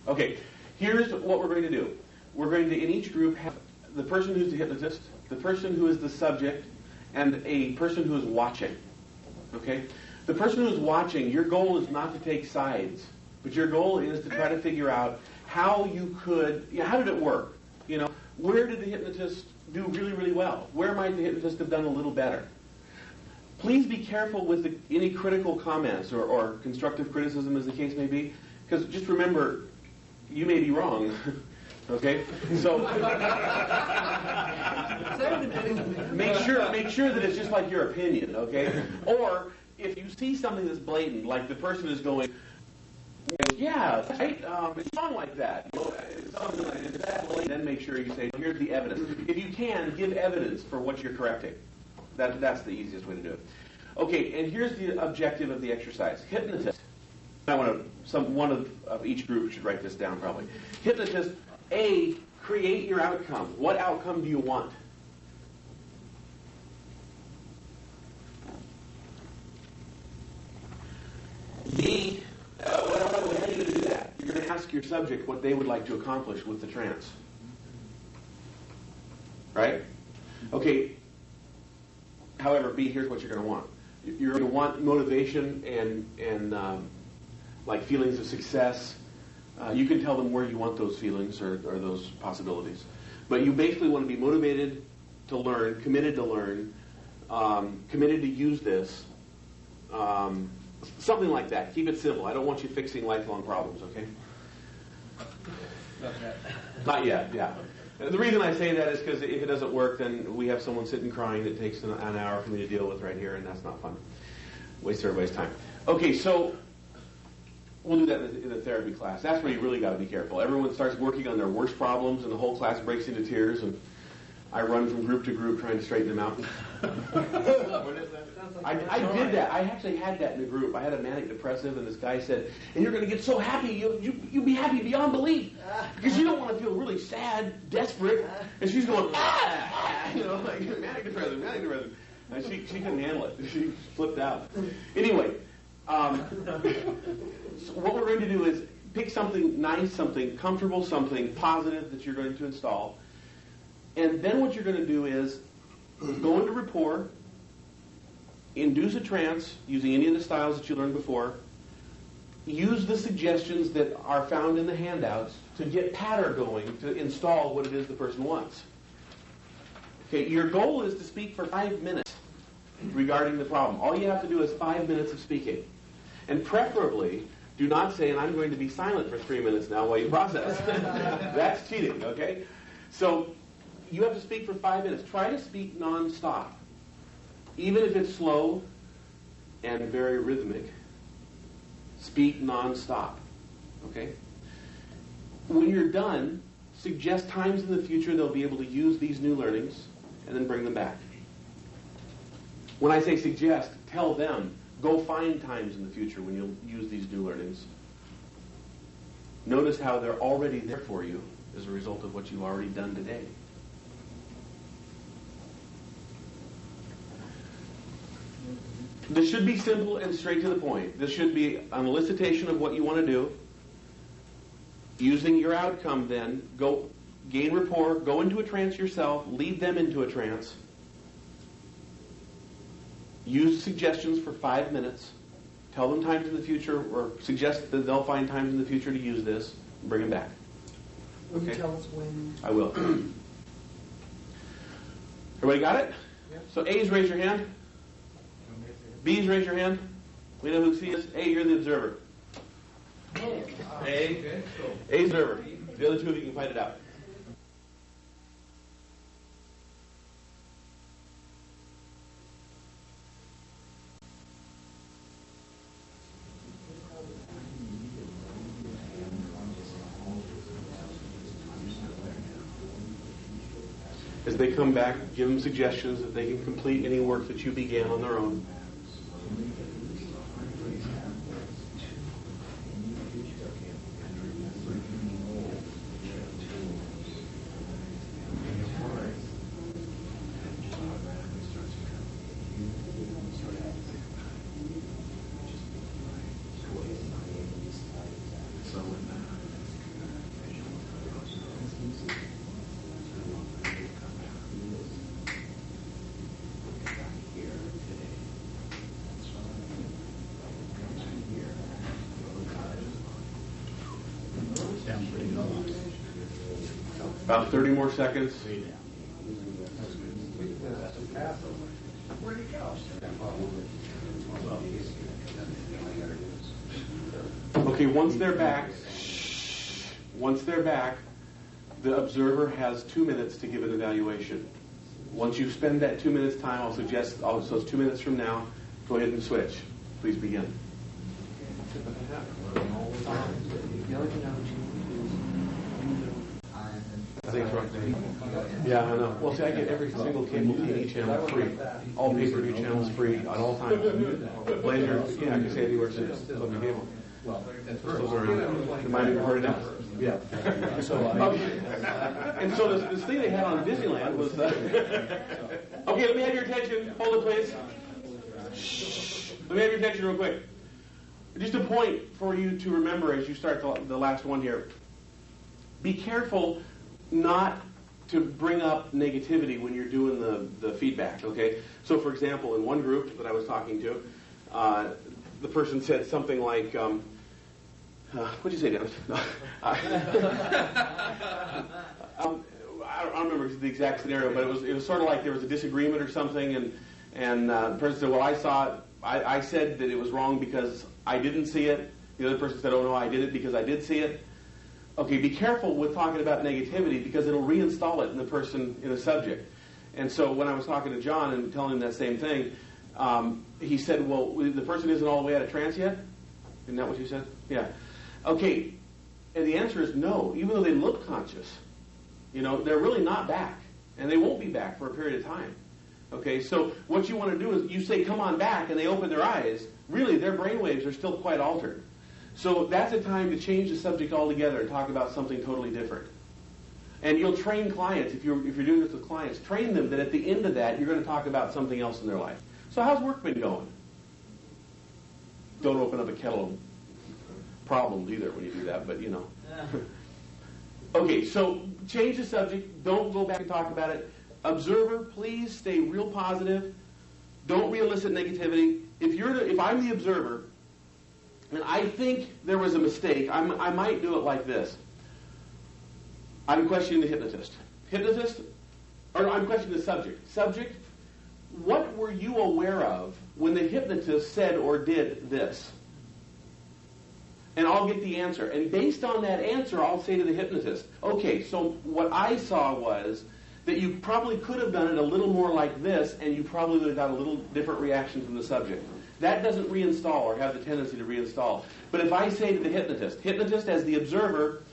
Okay, here's what we're going to do. We're going to, in each group, have the person who's the hypnotist, the person who is the subject, and a person who is watching. Okay? The person who's watching, your goal is not to take sides, but your goal is to try to figure out how you could, how did it work? Where did the hypnotist do really, really well? Where might the hypnotist have done a little better? Please be careful with any critical comments or constructive criticism, as the case may be, because just remember, you may be wrong. Okay? So make sure that it's just like your opinion, okay? Or if you see something that's blatant, like the person is going, yeah, right, it's wrong like that. Something like that, then make sure you say, here's the evidence. If you can, give evidence for what you're correcting. That's the easiest way to do it. Okay, and here's the objective of the exercise. Hypnotist. One of each group should write this down probably. Hypnotist, A, create your outcome. What outcome do you want? B, how are you going to do that? You're going to ask your subject what they would like to accomplish with the trance. Right? Okay. However, B, here's what you're going to want. You're going to want motivation and like feelings of success. You can tell them where you want those feelings or those possibilities. But you basically want to be motivated to learn, committed to learn, committed to use this, something like that. Keep it simple. I don't want you fixing lifelong problems, okay? Not yet. Not yet, yeah. The reason I say that is because if it doesn't work, then we have someone sitting crying that takes an hour for me to deal with right here, and that's not fun. Waste everybody's time. Okay, so we'll do that in the therapy class. That's where you really got to be careful. Everyone starts working on their worst problems, and the whole class breaks into tears, and I run from group to group trying to straighten them out. What is that? I did that. I actually had that in the group. I had a manic depressive, and this guy said, and you're going to get so happy, you'll be happy beyond belief. Because you don't want to feel really sad, desperate. And she's going, like manic depressive. And she couldn't handle it. She flipped out. Anyway, so what we're going to do is pick something nice, something comfortable, something positive that you're going to install. And then what you're going to do is go into rapport, induce a trance using any of the styles that you learned before, use the suggestions that are found in the handouts to get patter going to install what it is the person wants. Okay, your goal is to speak for 5 minutes regarding the problem. All you have to do is 5 minutes of speaking. And preferably, do not say, and I'm going to be silent for 3 minutes now while you process. That's cheating, okay? So you have to speak for 5 minutes. Try to speak non-stop. Even if it's slow and very rhythmic, speak non-stop, okay? When you're done, suggest times in the future they'll be able to use these new learnings and then bring them back. When I say suggest, tell them, go find times in the future when you'll use these new learnings. Notice how they're already there for you as a result of what you've already done today. This should be simple and straight to the point. This should be an elicitation of what you want to do. Using your outcome then, go gain rapport, go into a trance yourself, lead them into a trance. Use suggestions for 5 minutes. Tell them times in the future, or suggest that they'll find times in the future to use this, and bring them back. Will you tell us when? I will. Everybody got it? Yep. So A's, raise your hand. B's, raise your hand. We know who C is. A, you're the observer. A, observer. The other two of you can fight it out. As they come back, give them suggestions that they can complete any work that you began on their own. About 30 more seconds. Where'd he go? Okay, once they're back, the observer has 2 minutes to give an evaluation. Once you spend that 2 minutes time, I'll suggest, so it's 2 minutes from now, go ahead and switch. Please begin. I think it's right there. Yeah, I know. Well, see, I get every single cable TV channel free. All pay-per-view channels free at all times. Laser, yeah, I can say anywhere since Southern Cable. Those are, am I being heard enough? Yeah. And so this thing they had on Disneyland was, okay, let me have your attention. Hold it, please. Shh. Let me have your attention real quick. Just a point for you to remember as you start the last one here. Be careful not to bring up negativity when you're doing the feedback, okay? So, for example, in one group that I was talking to, the person said something like, what'd you say, Dennis? No. I don't remember the exact scenario, but it was sort of like there was a disagreement or something, and the person said, well, I said that it was wrong because I didn't see it. The other person said, oh, no, I did it because I did see it. Okay, be careful with talking about negativity because it'll reinstall it in the person, in the subject. And so when I was talking to John and telling him that same thing, he said, well, the person isn't all the way out of trance yet? Isn't that what you said? Yeah. Okay, and the answer is no. Even though they look conscious, they're really not back. And they won't be back for a period of time. Okay, so what you want to do is you say, come on back, and they open their eyes. Really, their brainwaves are still quite altered. So that's a time to change the subject altogether and talk about something totally different. And you'll train clients, if you're doing this with clients, train them that at the end of that, you're going to talk about something else in their life. So how's work been going? Don't open up a kettle of problems either when you do that, but Okay, so change the subject. Don't go back and talk about it. Observer, please stay real positive. Don't re-elicit negativity. If I'm the observer, and I think there was a mistake, I might do it like this. I'm questioning the hypnotist. I'm questioning the subject. Subject, what were you aware of when the hypnotist said or did this? And I'll get the answer. And based on that answer, I'll say to the hypnotist, okay, so what I saw was that you probably could have done it a little more like this, and you probably would have got a little different reaction from the subject. That doesn't reinstall or have the tendency to reinstall. But if I say to the hypnotist as the observer,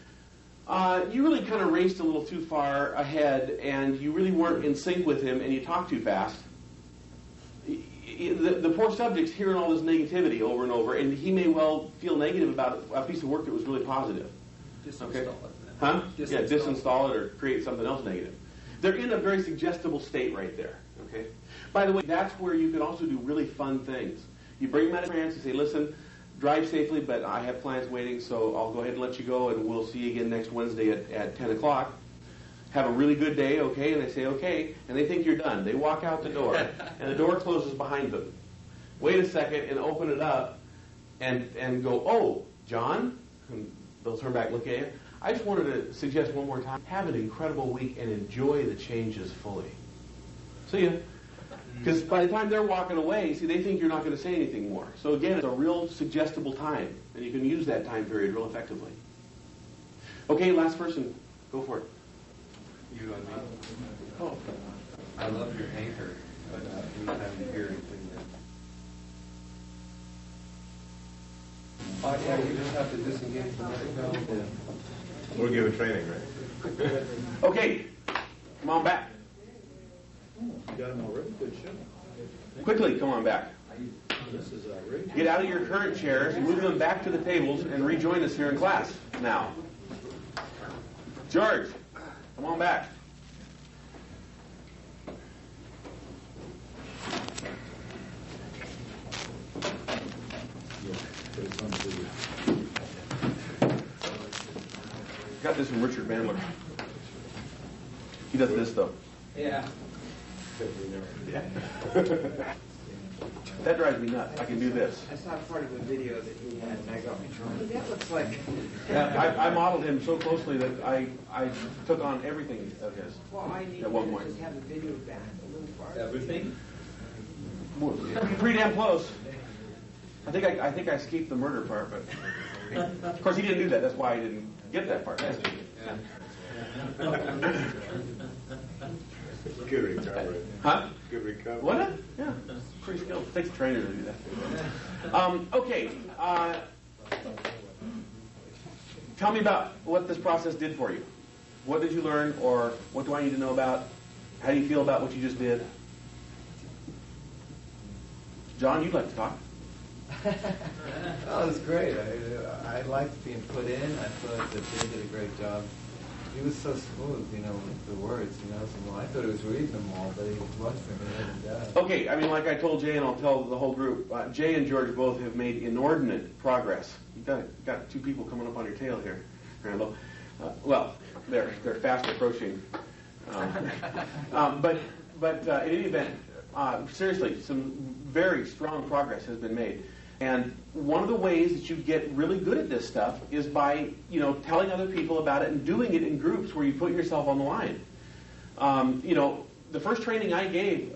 you really kind of raced a little too far ahead, and you really weren't in sync with him, and you talked too fast, the poor subject's hearing all this negativity over and over, and he may well feel negative about a piece of work that was really positive. Disinstall it. Huh? Yeah, disinstall it or create something else negative. They're in a very suggestible state right there. Okay. By the way, that's where you can also do really fun things. You bring them out of trance and say, listen, drive safely, but I have clients waiting, so I'll go ahead and let you go, and we'll see you again next Wednesday at 10 o'clock. Have a really good day, okay? And they say, okay, and they think you're done. They walk out the door, and the door closes behind them. Wait a second and open it up and go, oh, John? And they'll turn back and look at you. I just wanted to suggest one more time, have an incredible week and enjoy the changes fully. See ya. Because by the time they're walking away, see, they think you're not going to say anything more. So again, it's a real suggestible time, and you can use that time period real effectively. Okay, last person. Go for it. You and me. Oh. I love your anchor, but anytime you hear anything that... Oh, yeah, you just have to disengage and let it go. Yeah. We're giving training, right? Okay, come on back. You got him already? Good show. Quickly, come on back. This is outrageous. Get out of your current chairs, move them back to the tables, and rejoin us here in class now. George, come on back. Got this from Richard Bandler. He does this, though. Yeah. Yeah. That drives me nuts. I can do this. I saw part of a video that he had, and I go, "Hey, that looks like." Yeah, I modeled him so closely that I took on everything of his. Well, I need at one to point. just have the video back a little farther. Everything? Pretty damn close. I think I escaped the murder part, but of course he didn't do that. That's why I didn't get that part. Good recovery. Huh? Good recovery. What? Yeah, pretty skilled. It takes a trainer to do that. Okay. Tell me about what this process did for you. What did you learn, or what do I need to know about? How do you feel about what you just did? John, you'd like to talk. Oh, it was great. I liked being put in. I thought that Jay did a great job. He was so smooth, with the words, So, I thought he was reading them all, but he wasn't. He hadn't done. Okay, I mean, like I told Jay, and I'll tell the whole group, Jay and George both have made inordinate progress. You've got two people coming up on your tail here, Randall. Well, they're fast approaching. But in any event, seriously, some very strong progress has been made. And one of the ways that you get really good at this stuff is by, telling other people about it and doing it in groups where you put yourself on the line. The first training I gave,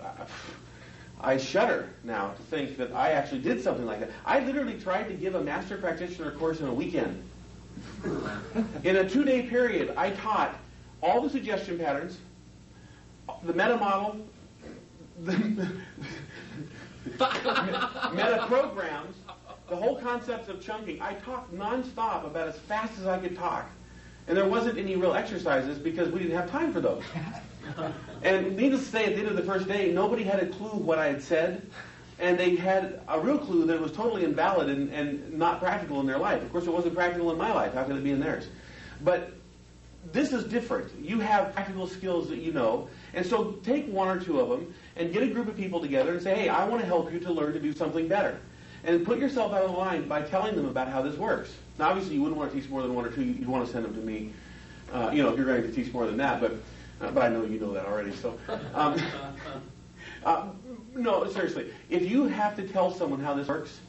I shudder now to think that I actually did something like that. I literally tried to give a master practitioner course in a weekend. In a 2-day period, I taught all the suggestion patterns, the meta model, the meta programs, the whole concepts of chunking. I talked nonstop about as fast as I could talk. And there wasn't any real exercises because we didn't have time for those. And needless to say, at the end of the first day, nobody had a clue what I had said. And they had a real clue that it was totally invalid and not practical in their life. Of course, it wasn't practical in my life. How could it be in theirs? But this is different. You have practical skills that you know. And so take one or two of them and get a group of people together and say, hey, I want to help you to learn to do something better. And put yourself out of the line by telling them about how this works. Now, obviously, you wouldn't want to teach more than one or two. You'd want to send them to me, if you're going to teach more than that. But I know you know that already. So, no, seriously. If you have to tell someone how this works,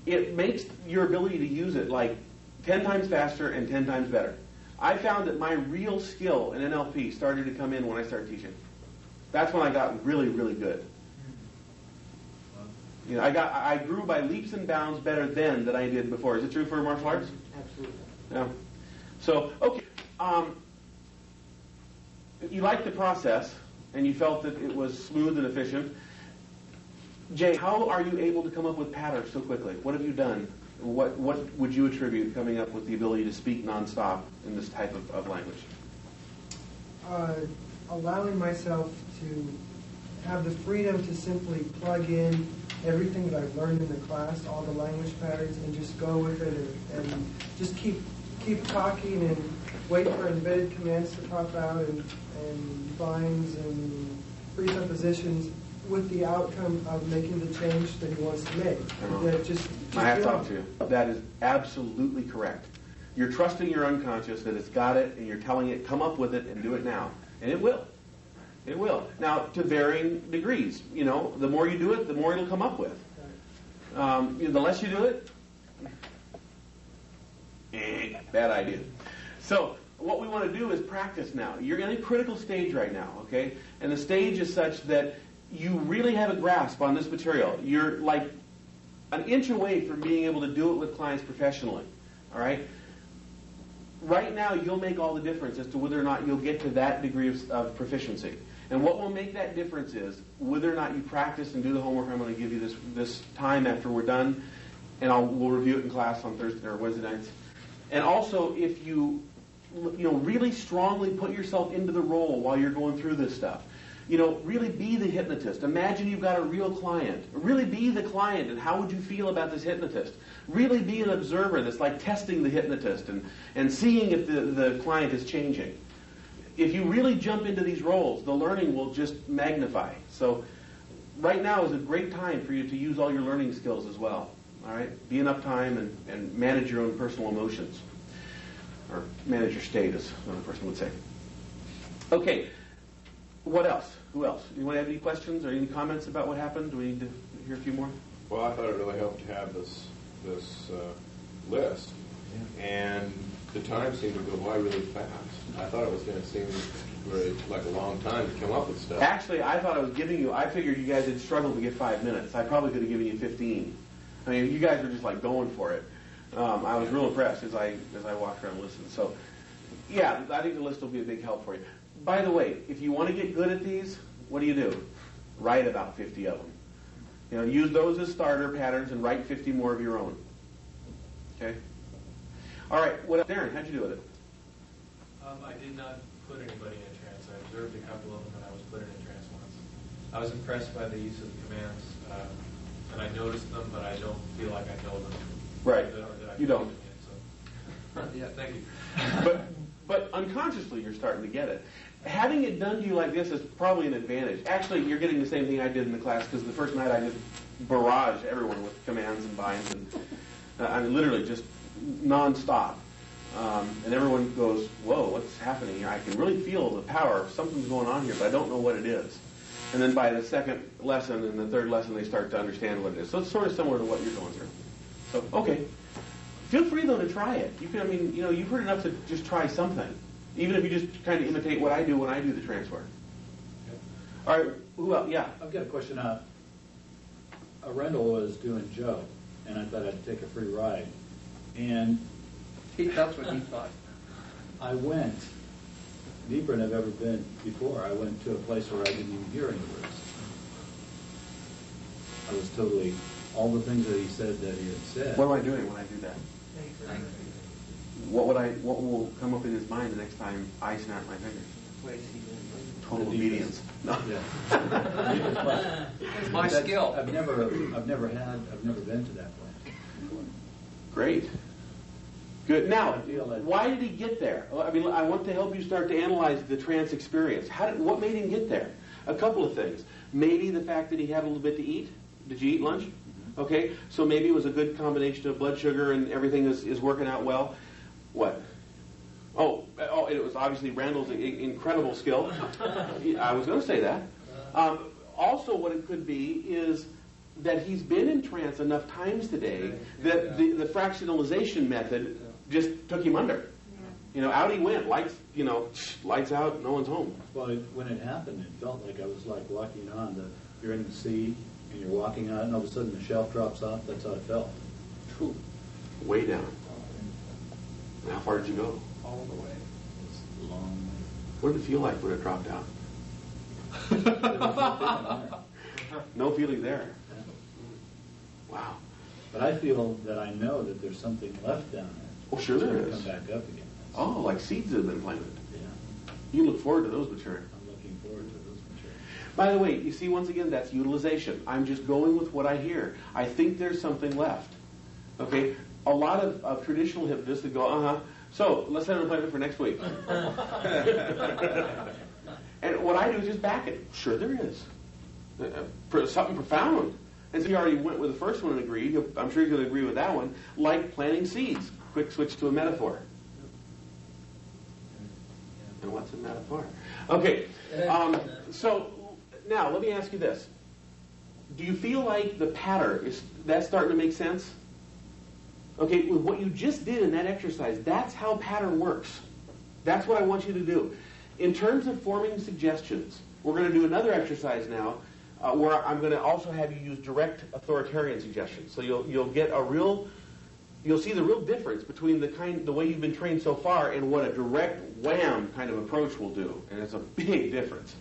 it makes your ability to use it like 10 times faster and 10 times better. I found that my real skill in NLP started to come in when I started teaching. That's when I got really, really good. I grew by leaps and bounds better then than I did before. Is it true for martial arts? Absolutely. Yeah. So, okay. You liked the process, and you felt that it was smooth and efficient. Jay, how are you able to come up with patterns so quickly? What have you done? What would you attribute coming up with the ability to speak nonstop in this type of language? Allowing myself to have the freedom to simply plug in everything that I've learned in the class, all the language patterns, and just go with it and just keep talking and wait for embedded commands to pop out and binds and presuppositions with the outcome of making the change that he wants to make. My hat's off to you. That is absolutely correct. You're trusting your unconscious that it's got it, and you're telling it, come up with it and do it now. And it will. It will. Now, to varying degrees. The more you do it, the more it'll come up with. The less you do it, bad idea. So, what we want to do is practice now. You're in a critical stage right now, okay? And the stage is such that you really have a grasp on this material. You're like an inch away from being able to do it with clients professionally, all right? Right now, you'll make all the difference as to whether or not you'll get to that degree of proficiency. And what will make that difference is whether or not you practice and do the homework. I'm going to give you this time after we're done, and we'll review it in class on Thursday or Wednesday nights. And also, if you really strongly put yourself into the role while you're going through this stuff. Really be the hypnotist. Imagine you've got a real client. Really be the client, and how would you feel about this hypnotist? Really be an observer that's like testing the hypnotist and seeing if the client is changing. If you really jump into these roles, the learning will just magnify. So right now is a great time for you to use all your learning skills as well. All right? Be enough time and manage your own personal emotions. Or manage your state, as another person would say. Okay. What else? Who else? You want to have any questions or any comments about what happened? Do we need to hear a few more? Well, I thought it really helped to have this list, and the time seemed to go by really fast. I thought it was going to seem very, like a long time to come up with stuff. Actually, I thought I was giving you, I figured you guys had struggled to get 5 minutes. I probably could have given you 15. I mean, you guys were just like going for it. I was real impressed as I walked around and listened. So, yeah, I think the list will be a big help for you. By the way, if you want to get good at these, what do? Write about 50 of them. You know, use those as starter patterns and write 50 more of your own. Okay? All right, what else? Darren, how'd you do with it? I did not put anybody in a trance. I observed a couple of them when I was put in a trance once. I was impressed by the use of the commands, and I noticed them, but I don't feel like I know them. Right. That I You don't. So. Yeah, thank you. But unconsciously, you're starting to get it. Having it done to you like this is probably an advantage. Actually, you're getting the same thing I did in the class, because the first night I just barraged everyone with commands and binds, and I mean, literally just nonstop. And everyone goes, whoa, what's happening here? I can really feel the power. Something's going on here, but I don't know what it is. And then by the second lesson and the third lesson, they start to understand what it is. So it's sort of similar to what you're going through. So, okay. Feel free, though, to try it. You can, I mean, you know, you've heard enough to just try something. Even if you just kind of imitate what I do when I do the transfer. Okay. All right, who else? Yeah. I've got a question. A rental was doing Joe, and I thought I'd take a free ride. And That's what he thought. I went, deeper than I've ever been before. I went to a place where I didn't even hear any words. I was totally, all the things that he said that he had said. What am I doing when I do that? What will come up in his mind the next time I snap my fingers? Total obedience. No. Yeah. It's my skill. I've never been to that place before. Great. Good. Now, I feel that- why did he get there? I mean, I want to help you start to analyze the trance experience. What made him get there? A couple of things. Maybe the fact that he had a little bit to eat. Did you eat lunch? Okay, so maybe it was a good combination of blood sugar and everything is working out well. What? Oh, it was obviously Randall's incredible skill. I was going to say that. Also, what it could be is that he's been in trance enough times today that the fractionalization method just took him under. You know, out he went, lights out, no one's home. Well, when it happened, it felt like I was like walking on you're in the sea and you're walking out, and all of a sudden the shelf drops off. That's how it felt. True. Way down. How far did you go? All the way. It was a long way. What did it feel like when it dropped out? There was nothing there. No feeling there. Yeah. Wow. But I feel that I know that there's something left down there. Oh, sure there It's is. gonna come back up again. Oh, like seeds that have been planted. Yeah. You look forward to those maturing. I'm looking forward to those materials. By the way, you see, once again, that's utilization. I'm just going with what I hear. I think there's something left. Okay? A lot of traditional hypnotists that go, so let's set an appointment for next week. And what I do is just back it. Sure there is. Something profound. And so he already went with the first one and agreed. I'm sure he's going to agree with that one. Like planting seeds. Quick switch to a metaphor. And what's a metaphor? Okay. So now let me ask you this. Do you feel like the pattern, that's starting to make sense? Okay, with what you just did in that exercise, that's how pattern works. That's what I want you to do. In terms of forming suggestions, we're going to do another exercise now where I'm going to also have you use direct authoritarian suggestions. So you'll see the real difference between the way you've been trained so far and what a direct wham kind of approach will do. And it's a big difference.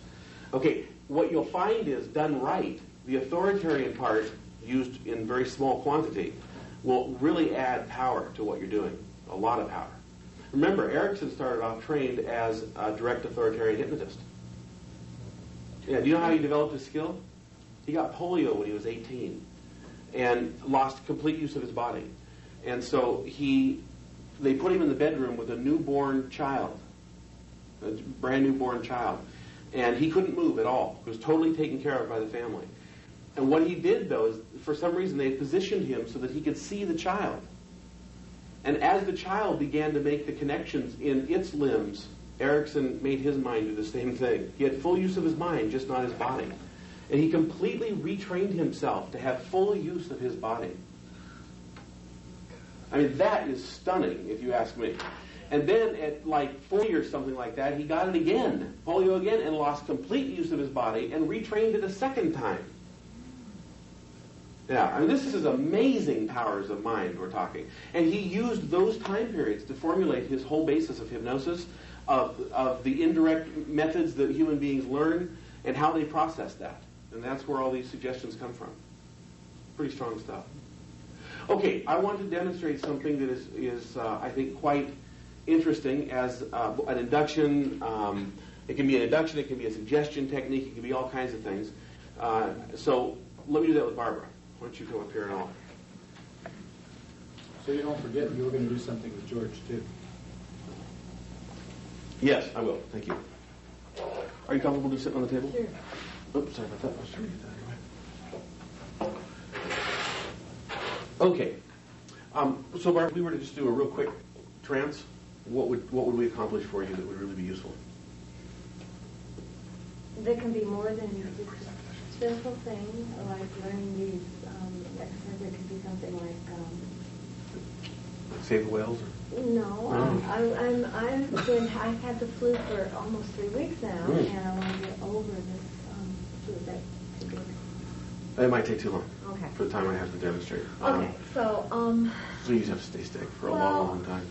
Okay, what you'll find is done right, the authoritarian part used in very small quantity will really add power to what you're doing, a lot of power. Remember, Erickson started off trained as a direct authoritarian hypnotist. Yeah, do you know how he developed his skill? He got polio when he was 18 and lost complete use of his body. And so they put him in the bedroom with a newborn child, a brand newborn child. And he couldn't move at all. He was totally taken care of by the family. And what he did, though, is for some reason they positioned him so that he could see the child. And as the child began to make the connections in its limbs, Erickson made his mind do the same thing. He had full use of his mind, just not his body. And he completely retrained himself to have full use of his body. I mean, that is stunning, if you ask me. And then at like 40 or something like that, he got it again, polio again, and lost complete use of his body and retrained it a second time. Yeah, I mean, this is amazing powers of mind we're talking. And he used those time periods to formulate his whole basis of hypnosis, of the indirect methods that human beings learn, and how they process that. And that's where all these suggestions come from. Pretty strong stuff. Okay, I want to demonstrate something that is I think, quite interesting as an induction. It can be an induction, it can be a suggestion technique, it can be all kinds of things. So let me do that with Barbara. Why don't you come up here and all. So you don't forget, you were going to do something with George, too. Yes, I will. Thank you. Are you comfortable just sitting on the table? Sure. Oops, sorry about that. I was trying to get that anyway. Okay. So, Barbara, if we were to just do a real quick trance, what would we accomplish for you that would really be useful? There can be more than just a simple thing like learning these exercises. There could be something like Save the whales? no. I've had the flu for almost 3 weeks now, and I want to get over this flu. That could be. It might take too long. Okay. For the time I have to demonstrate. Okay. So So you just have to stay stick for a long time.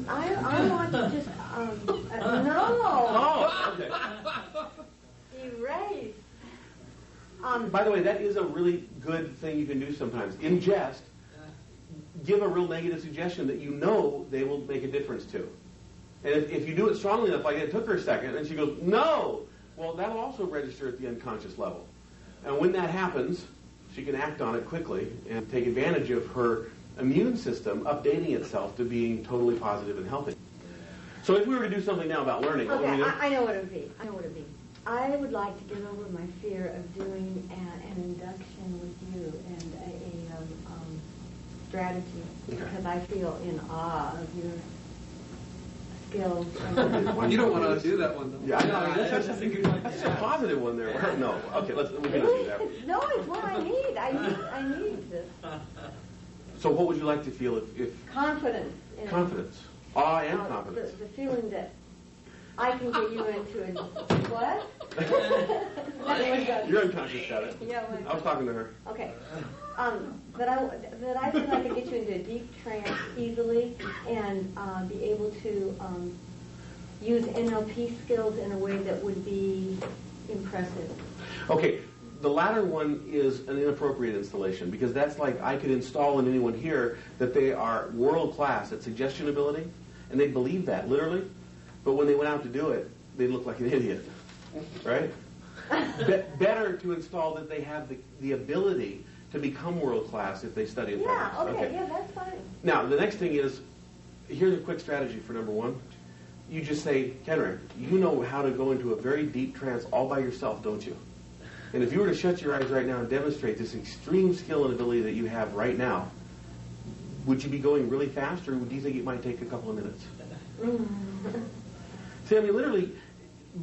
I want to just no. Oh, okay. Erase. By the way, that is a really good thing you can do sometimes. In jest, give a real negative suggestion that you know they will make a difference to. And if you do it strongly enough, like it took her a second, and she goes, no! Well, that'll also register at the unconscious level. And when that happens, she can act on it quickly and take advantage of her immune system updating itself to being totally positive and healthy. So if we were to do something now about learning, what would we do? I know what it would be. I would like to get over my fear of doing an induction with you and a strategy, because I feel in awe of your skills. You don't want to do that one, though. Yeah, I know. That's a positive one there. No. Okay, we're going to do that. No, it's what I need. I need this. So what would you like to feel if Confidence. confidence? Awe and confidence. The feeling that I can get you into a... What? You're unconscious, got it. Yeah, I was talking to her. okay. That I think I can get you into a deep trance easily and be able to use NLP skills in a way that would be impressive. Okay, the latter one is an inappropriate installation because that's like I could install in anyone here that they are world class at suggestion ability, and they believe that literally, but when they went out to do it, they look like an idiot, right? Better to install that they have the ability to become world class if they study in practice. Yeah, that's fine. Now, the next thing is, here's a quick strategy for number one. You just say, Kenrick, you know how to go into a very deep trance all by yourself, don't you? And if you were to shut your eyes right now and demonstrate this extreme skill and ability that you have right now, would you be going really fast, or do you think it might take a couple of minutes? See, I mean, literally,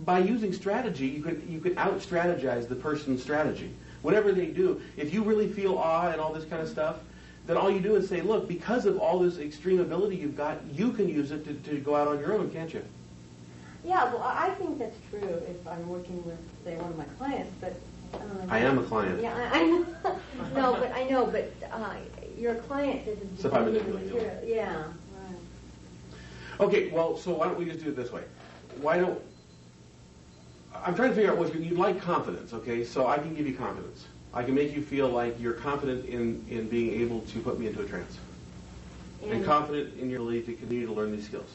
by using strategy, you could out-strategize the person's strategy. Whatever they do, if you really feel awe and all this kind of stuff, then all you do is say, look, because of all this extreme ability you've got, you can use it to go out on your own, can't you? Yeah, well, I think that's true if I'm working with, say, one of my clients, but... I am a client. Yeah, I know. No, but I know, but your client isn't... Except I manipulate you. Yeah, right. Okay, well, so why don't we just do it this way? I'm trying to figure out what you'd like confidence, okay? So I can give you confidence. I can make you feel like you're confident in being able to put me into a trance. And confident in your ability to continue to learn these skills.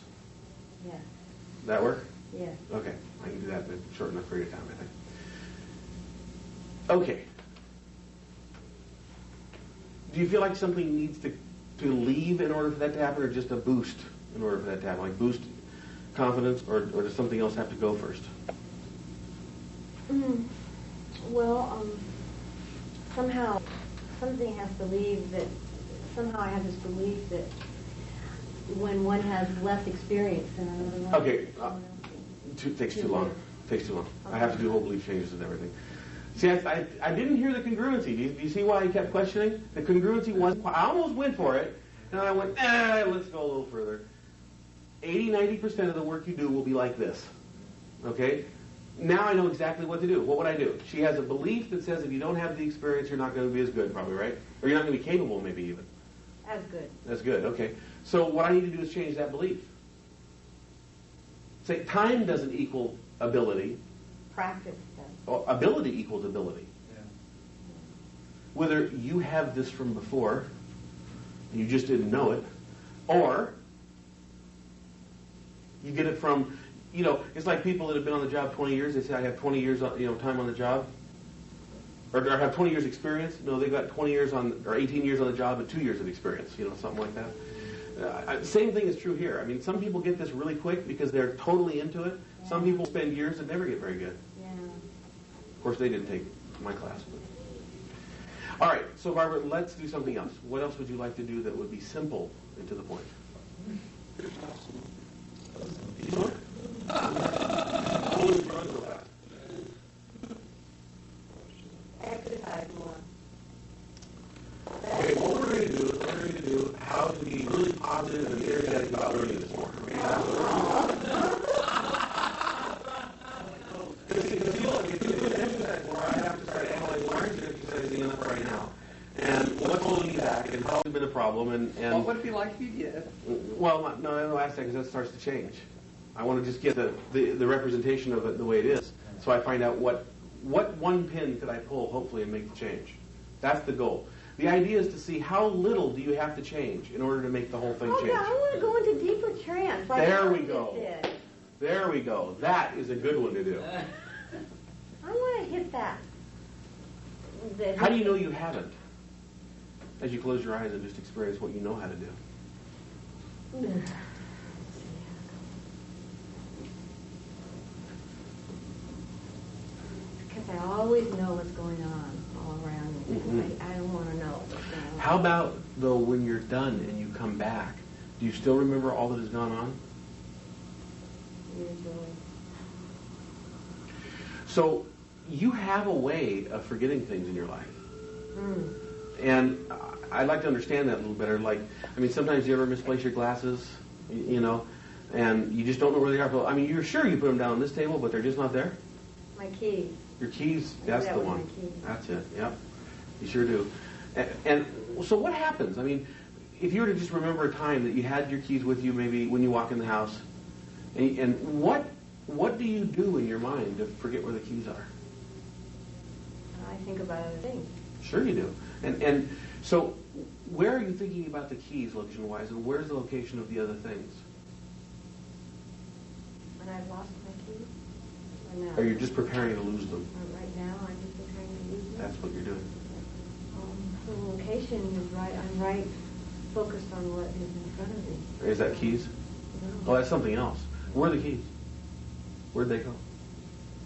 Yeah. That work? Yeah. Okay, I can do that in a short enough period of time, I think. Okay. Do you feel like something needs to leave in order for that to happen, or just a boost in order for that to happen? Like boost confidence, or does something else have to go first? Well, somehow something has to leave. That somehow I have this belief that when one has less experience than another one. Okay, takes too long. Takes too long. I have to do whole belief changes and everything. See, I didn't hear the congruency. Do you see why I kept questioning? The congruency wasn't, I almost went for it, and I went, let's go a little further. 80-90% of the work you do will be like this. Okay? Now I know exactly what to do. What would I do? She has a belief that says if you don't have the experience, you're not going to be as good, probably, right? Or you're not going to be capable, maybe even. As good. That's good, okay. So what I need to do is change that belief. Say, time doesn't equal ability. Practice does. Well, ability equals ability. Yeah. Whether you have this from before, and you just didn't know it, or you get it from, it's like people that have been on the job 20 years. They say, I have 20 years, time on the job. Or have 20 years experience. No, they've got 20 years or 18 years on the job and 2 years of experience, something like that. Same thing is true here. I mean, some people get this really quick because they're totally into it. Yeah. Some people spend years and never get very good. Yeah. Of course, they didn't take my class. But. All right, so Barbara, let's do something else. What else would you like to do that would be simple and to the point? Exercise more. Okay, what we're going to do is we're going to do how to be really positive and energetic about learning this more. Because if you do an exercise more, I have to start analyzing why aren't you exercising enough right now? And what's holding you back and how has been a problem? And What would it be like if you did? well, no, I don't ask that because that starts to change. I want to just get the representation of it the way it is. So I find out what one pin could I pull, hopefully, and make the change. That's the goal. The idea is to see how little do you have to change in order to make the whole thing change. Yeah, I want to go into deeper trance. Like There we Alex go. did. There we go. That is a good one to do. I want to hit that. How do you know you haven't? As you close your eyes and just experience what you know how to do. Because I always know what's going on all around me. Mhm. I don't want to know what's going on. How about, though, when you're done and you come back, do you still remember all that has gone on? Usually. So you have a way of forgetting things in your life. Mm. And I'd like to understand that a little better. Like, sometimes you ever misplace your glasses, and you just don't know where they are. Well, you're sure you put them down on this table, but they're just not there? My keys. Your keys, I that's knew that the was one. my key. That's it, yep. You sure do. And so what happens? If you were to just remember a time that you had your keys with you, maybe when you walk in the house, and what do you do in your mind to forget where the keys are? I think about other things. Sure you do. And so where are you thinking about the keys location-wise, and where's the location of the other things? When I've lost my keys? Or now? Or you're just preparing to lose them? Right now, I'm just preparing to use them. That's what you're doing. The location is right. I'm right focused on what is in front of me. Is that keys? No. Oh, that's something else. Where are the keys? Where'd they go?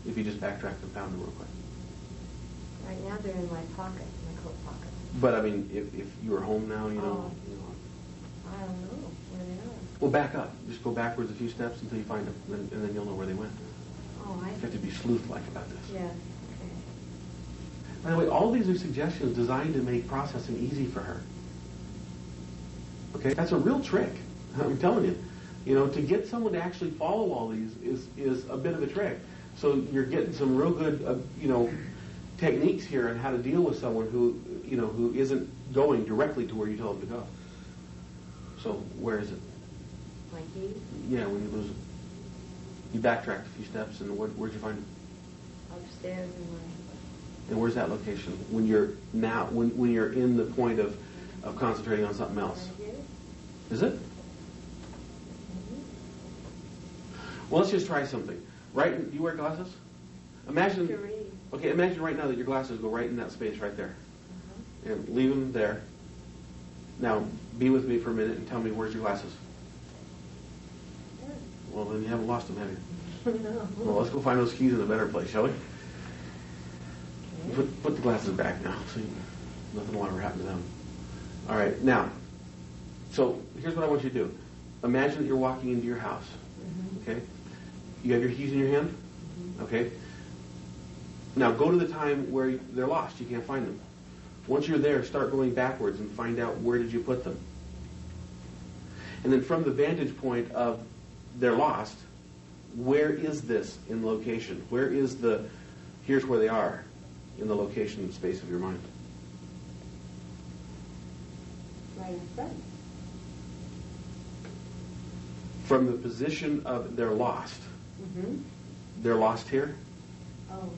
If you just backtrack and found them real quick. Right now, they're in my pocket, my coat pocket. But if you were home now, I don't know where they are. Well, back up. Just go backwards a few steps until you find them, and then you'll know where they went. Oh, I You have to be sleuth-like about this. Yes. By the way, all these are suggestions designed to make processing easy for her. Okay? That's a real trick. I'm telling you. To get someone to actually follow all these is a bit of a trick. So you're getting some real good, techniques here on how to deal with someone who isn't going directly to where you tell them to go. So where is it? My keys? Yeah, when you lose it. You backtracked a few steps, and where'd you find it? Upstairs in my... And where's that location? When you're in the point of concentrating on something else. Right here? Is it? Well, let's just try something. Right? Do you wear glasses? Imagine. To read. Okay, imagine right now that your glasses go right in that space right there. And leave them there. Now, be with me for a minute and tell me, where's your glasses? Well, then you haven't lost them, have you? No. Well, let's go find those keys in a better place, shall we? Put the glasses back now, so nothing will ever happen to them. All right, now, so here's what I want you to do. Imagine that you're walking into your house, okay? You have your keys in your hand, okay? Now go to the time where they're lost. You can't find them. Once you're there, start going backwards and find out where did you put them. And then from the vantage point of they're lost, where is this in location? Where is the, here's where they are in the location and space of your mind. Right in front. From the position of they're lost. Mm-hmm. They're lost here? Oh.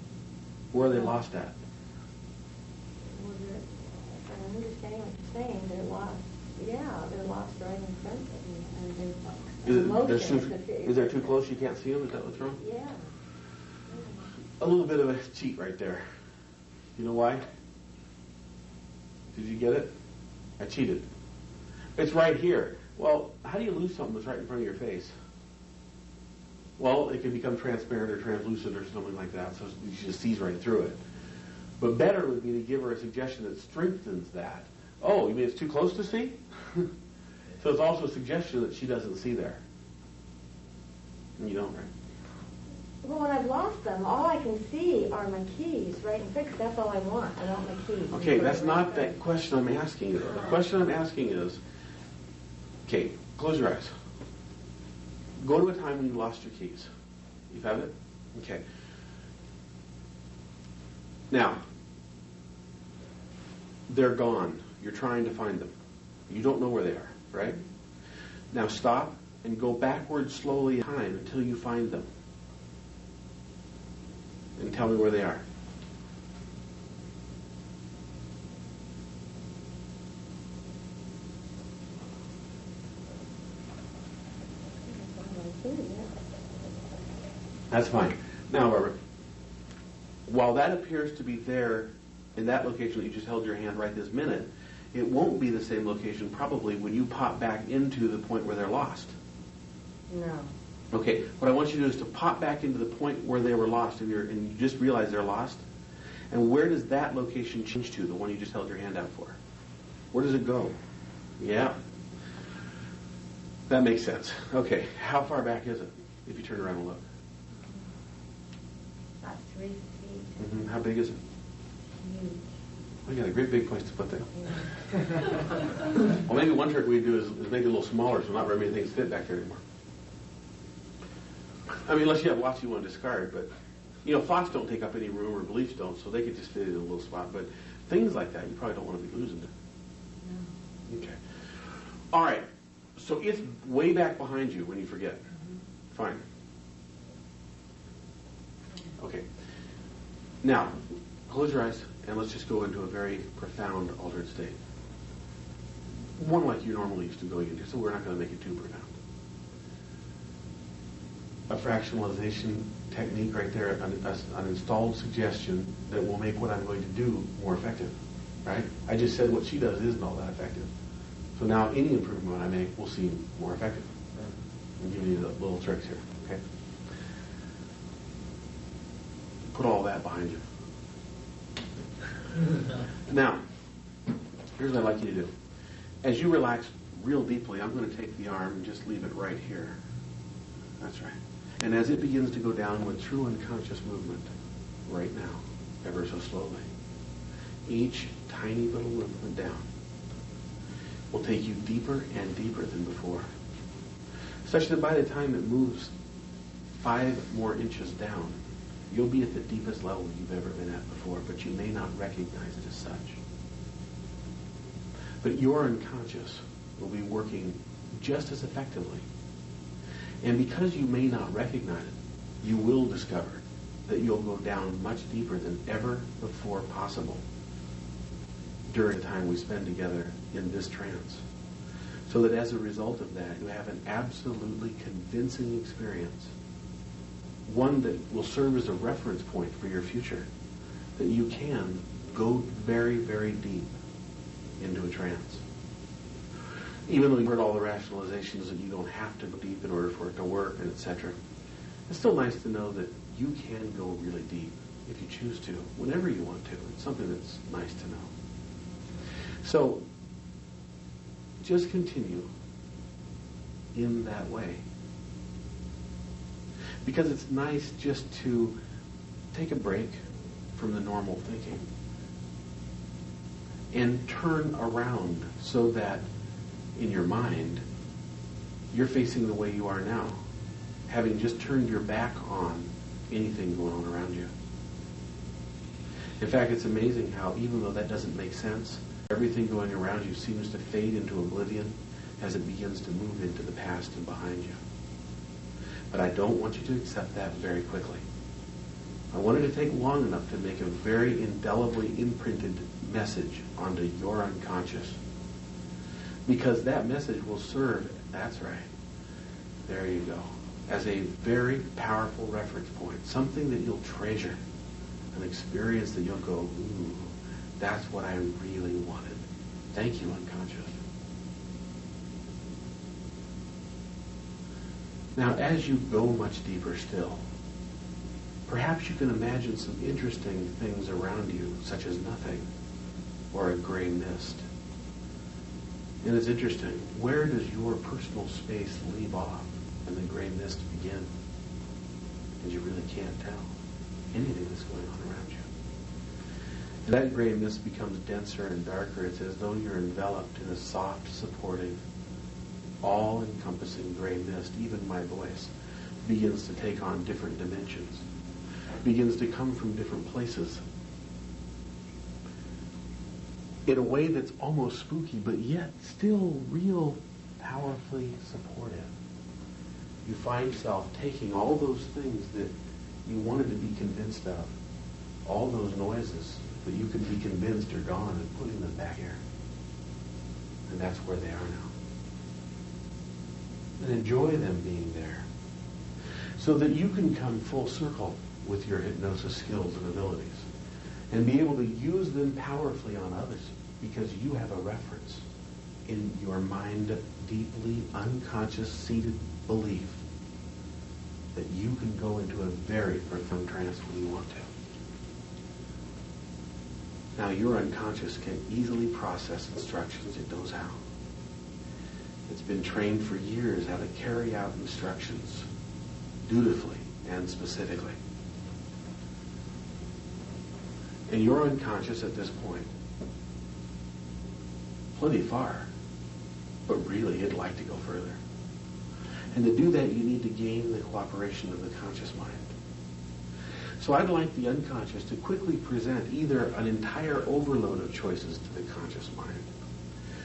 Where are they lost at? Well, if I understand what you're saying, they're lost. Yeah, they're lost right in front of me. And Is there too close you can't see them? Is that what's wrong? Yeah. A little bit of a cheat right there. You know why? Did you get it? I cheated. It's right here. Well, how do you lose something that's right in front of your face? Well, it can become transparent or translucent or something like that, so she just sees right through it. But better would be to give her a suggestion that strengthens that. Oh, you mean it's too close to see? So it's also a suggestion that she doesn't see there. And you don't, right? Well, when I've lost them, all I can see are my keys right in front, 'cause that's all I want. I want my keys. Okay, that's not the question I'm asking you. The question I'm asking is, okay, close your eyes. Go to a time when you lost your keys. You found it? Okay. Now, they're gone. You're trying to find them. You don't know where they are, right? Now stop and go backwards slowly in time until you find them. And tell me where they are. That's fine. Now, Robert, while that appears to be there in that location that you just held your hand right this minute, it won't be the same location probably when you pop back into the point where they're lost. No. Okay, what I want you to do is to pop back into the point where they were lost and you just realize they're lost. And where does that location change to, the one you just held your hand out for? Where does it go? Yeah. That makes sense. Okay, how far back is it if you turn around and look? About 3 feet. Mm-hmm. How big is it? Huge. Well, you got a great big place to put that. Well, maybe one trick we do is make it a little smaller so not very many things fit back there anymore. I mean, unless you have lots you want to discard, but, you know, thoughts don't take up any room or beliefs don't, so they could just fit in a little spot. But things like that, you probably don't want to be losing it. No. Okay. All right. So it's way back behind you when you forget. Mm-hmm. Fine. Okay. Now, close your eyes and let's just go into a very profound altered state. One like you normally used to go into, so we're not going to make it too profound. A fractionalization technique right there, an installed suggestion that will make what I'm going to do more effective, right? I just said what she does isn't all that effective. So now any improvement I make will seem more effective. I'm giving you the little tricks here, okay? Put all that behind you. Now, here's what I'd like you to do. As you relax real deeply, I'm going to take the arm and just leave it right here. That's right. And as it begins to go down with true unconscious movement, right now, ever so slowly, each tiny little movement down will take you deeper and deeper than before, such that by the time it moves 5 more inches down, you'll be at the deepest level you've ever been at before, but you may not recognize it as such. But your unconscious will be working just as effectively. And because you may not recognize it, you will discover that you'll go down much deeper than ever before possible during the time we spend together in this trance. So that as a result of that, you have an absolutely convincing experience, one that will serve as a reference point for your future, that you can go very, very deep into a trance. Even though you've heard all the rationalizations that you don't have to go deep in order for it to work, and etc., it's still nice to know that you can go really deep if you choose to, whenever you want to. It's something that's nice to know. So, just continue in that way. Because it's nice just to take a break from the normal thinking and turn around so that in your mind you're facing the way you are now, having just turned your back on anything going on around you. In fact, it's amazing how, even though that doesn't make sense, everything going around you seems to fade into oblivion as it begins to move into the past and behind you. But I don't want you to accept that very quickly. I wanted to take long enough to make a very indelibly imprinted message onto your unconscious. Because that message will serve, that's right, there you go, as a very powerful reference point, something that you'll treasure, an experience that you'll go, ooh, that's what I really wanted. Thank you, unconscious. Now, as you go much deeper still, perhaps you can imagine some interesting things around you, such as nothing, or a gray mist. And it's interesting, where does your personal space leave off and the gray mist begin? And you really can't tell anything that's going on around you. And that gray mist becomes denser and darker. It's as though you're enveloped in a soft, supporting, all-encompassing gray mist. Even my voice begins to take on different dimensions, begins to come from different places in a way that's almost spooky, but yet still real powerfully supportive. You find yourself taking all those things that you wanted to be convinced of, all those noises that you could be convinced are gone, and putting them back here. And that's where they are now. And enjoy them being there, so that you can come full circle with your hypnosis skills and abilities and be able to use them powerfully on others, because you have a reference in your mind, deeply unconscious seated belief that you can go into a very profound trance when you want to. Now, your unconscious can easily process instructions. It knows how. It's been trained for years how to carry out instructions dutifully and specifically. And your unconscious at this point, plenty far, but really it'd like to go further. And to do that, you need to gain the cooperation of the conscious mind. So I'd like the unconscious to quickly present either an entire overload of choices to the conscious mind,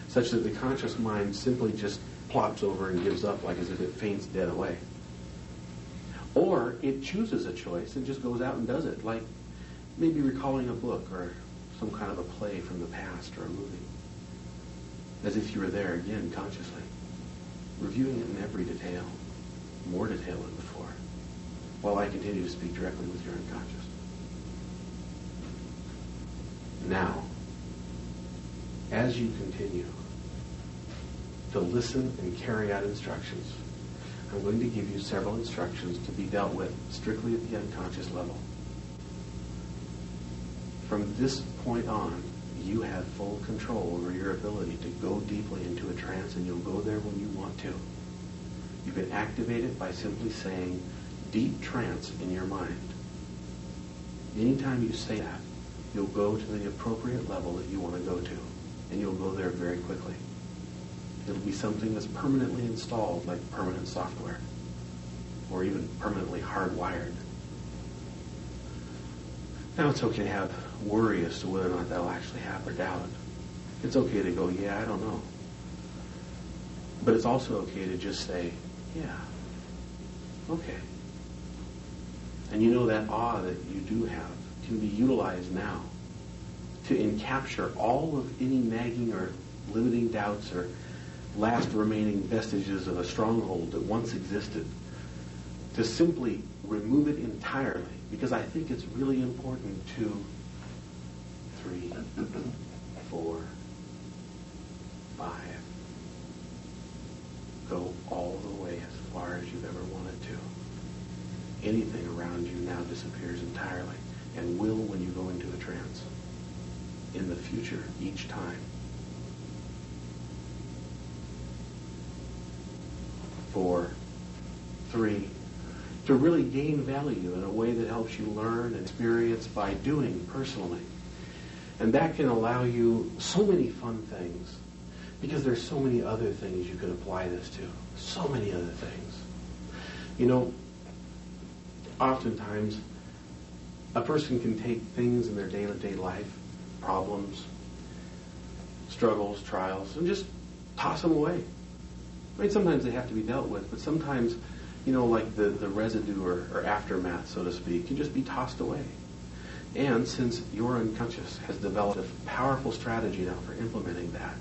such that the conscious mind simply just plops over and gives up, like as if it faints dead away. Or it chooses a choice and just goes out and does it, like maybe recalling a book or some kind of a play from the past or a movie, as if you were there again consciously, reviewing it in every detail, more detail than before, while I continue to speak directly with your unconscious. Now, as you continue to listen and carry out instructions, I'm going to give you several instructions to be dealt with strictly at the unconscious level. From this point on, you have full control over your ability to go deeply into a trance, and you'll go there when you want to. You can activate it by simply saying deep trance in your mind. Anytime you say that, you'll go to the appropriate level that you want to go to, and you'll go there very quickly. It'll be something that's permanently installed, like permanent software, or even permanently hardwired. Now, it's okay to have worry as to whether or not that'll actually happen, or doubt it. It's okay to go, yeah, I don't know. But it's also okay to just say, yeah, okay. And you know that awe that you do have can be utilized now to encapture all of any nagging or limiting doubts or last remaining vestiges of a stronghold that once existed, to simply remove it entirely, because I think it's really important to 3, 4, 5, go all the way as far as you've ever wanted to. Anything around you now disappears entirely, and will when you go into a trance. In the future, each time. 4, 3, to really gain value in a way that helps you learn and experience by doing personally. And that can allow you so many fun things, because there's so many other things you could apply this to. So many other things. You know, oftentimes, a person can take things in their day-to-day life, problems, struggles, trials, and just toss them away. I mean, sometimes they have to be dealt with, but sometimes, you know, like the residue or aftermath, so to speak, can just be tossed away. And since your unconscious has developed a powerful strategy now for implementing that,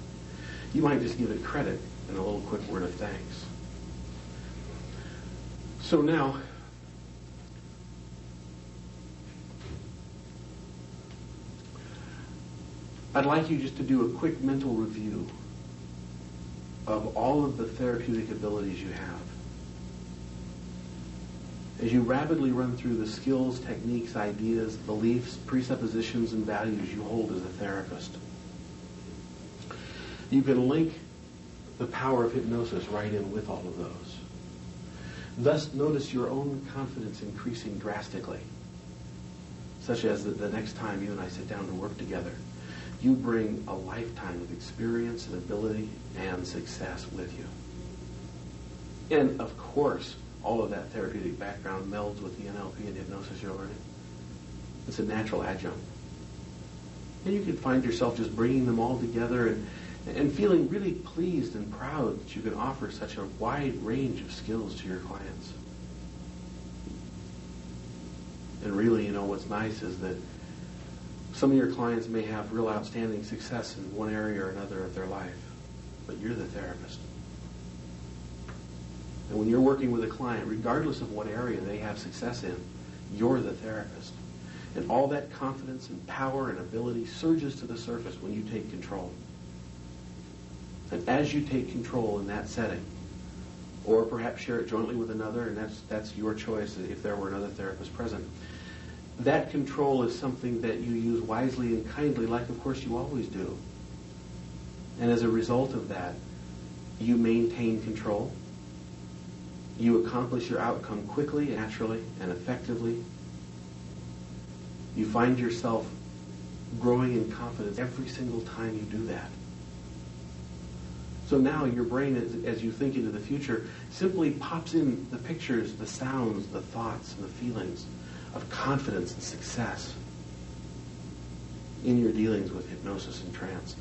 you might just give it credit and a little quick word of thanks. So now, I'd like you just to do a quick mental review of all of the therapeutic abilities you have. As you rapidly run through the skills, techniques, ideas, beliefs, presuppositions, and values you hold as a therapist, you can link the power of hypnosis right in with all of those. Thus, notice your own confidence increasing drastically, such as the next time you and I sit down to work together, you bring a lifetime of experience and ability and success with you. And of course, all of that therapeutic background melds with the NLP and hypnosis you're learning. It's a natural adjunct. And you can find yourself just bringing them all together and feeling really pleased and proud that you can offer such a wide range of skills to your clients. And really, you know, what's nice is that some of your clients may have real outstanding success in one area or another of their life, but you're the therapist. And when you're working with a client, regardless of what area they have success in, you're the therapist. And all that confidence and power and ability surges to the surface when you take control. And as you take control in that setting, or perhaps share it jointly with another, and that's your choice if there were another therapist present, that control is something that you use wisely and kindly, like of course you always do. And as a result of that, you maintain control. You accomplish your outcome quickly, naturally, and effectively. You find yourself growing in confidence every single time you do that. So now your brain, as you think into the future, simply pops in the pictures, the sounds, the thoughts, and the feelings of confidence and success in your dealings with hypnosis and trance.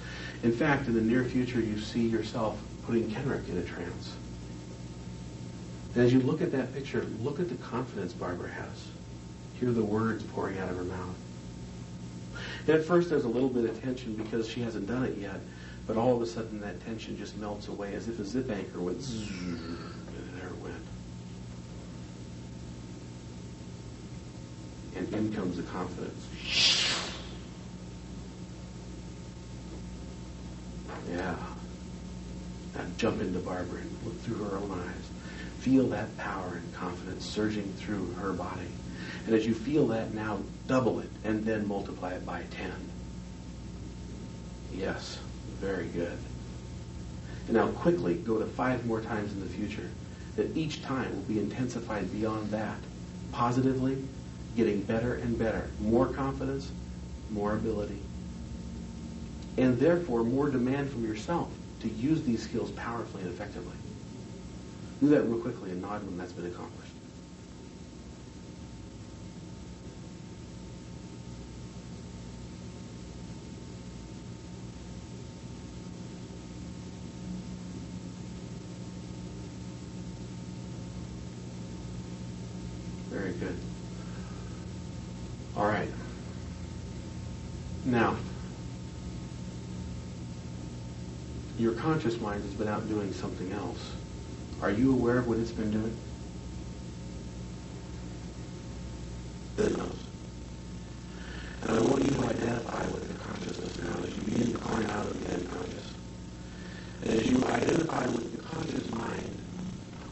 In fact, in the near future, you see yourself putting Kenrick in a trance. And as you look at that picture, look at the confidence Barbara has. Hear the words pouring out of her mouth. And at first there's a little bit of tension because she hasn't done it yet, but all of a sudden that tension just melts away as if a zip anchor went zzz, and there it went. And in comes the confidence. Yeah. Now jump into Barbara and look through her own eyes. Feel that power and confidence surging through her body. And as you feel that now, double it and then multiply it by 10. Yes, very good. And now quickly go to 5 more times in the future. That each time will be intensified beyond that. Positively, getting better and better. More confidence, more ability. And therefore, more demand from yourself to use these skills powerfully and effectively. Do that real quickly and nod when that's been accomplished. Very good. All right. Now, your conscious mind has been out doing something else. Are you aware of what it's been doing? It knows. And I want you to identify with the consciousness now as you begin to climb out of the unconscious. And as you identify with the conscious mind,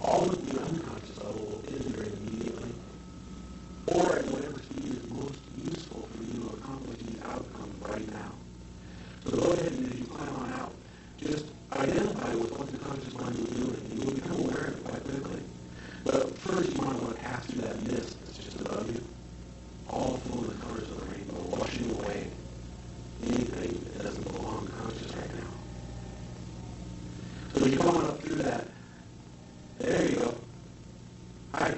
all of the unconscious level will integrate immediately, or at whatever speed is most useful for you to accomplish these outcomes right now. So go ahead and as you climb on out, just identify with what the conscious mind is doing. You will become aware of it quite quickly. But first you want to pass through see that mist that's just above you? All full of the colors of the rainbow, washing away anything that doesn't belong conscious right now. So when you're going up through that, there you go. Hi.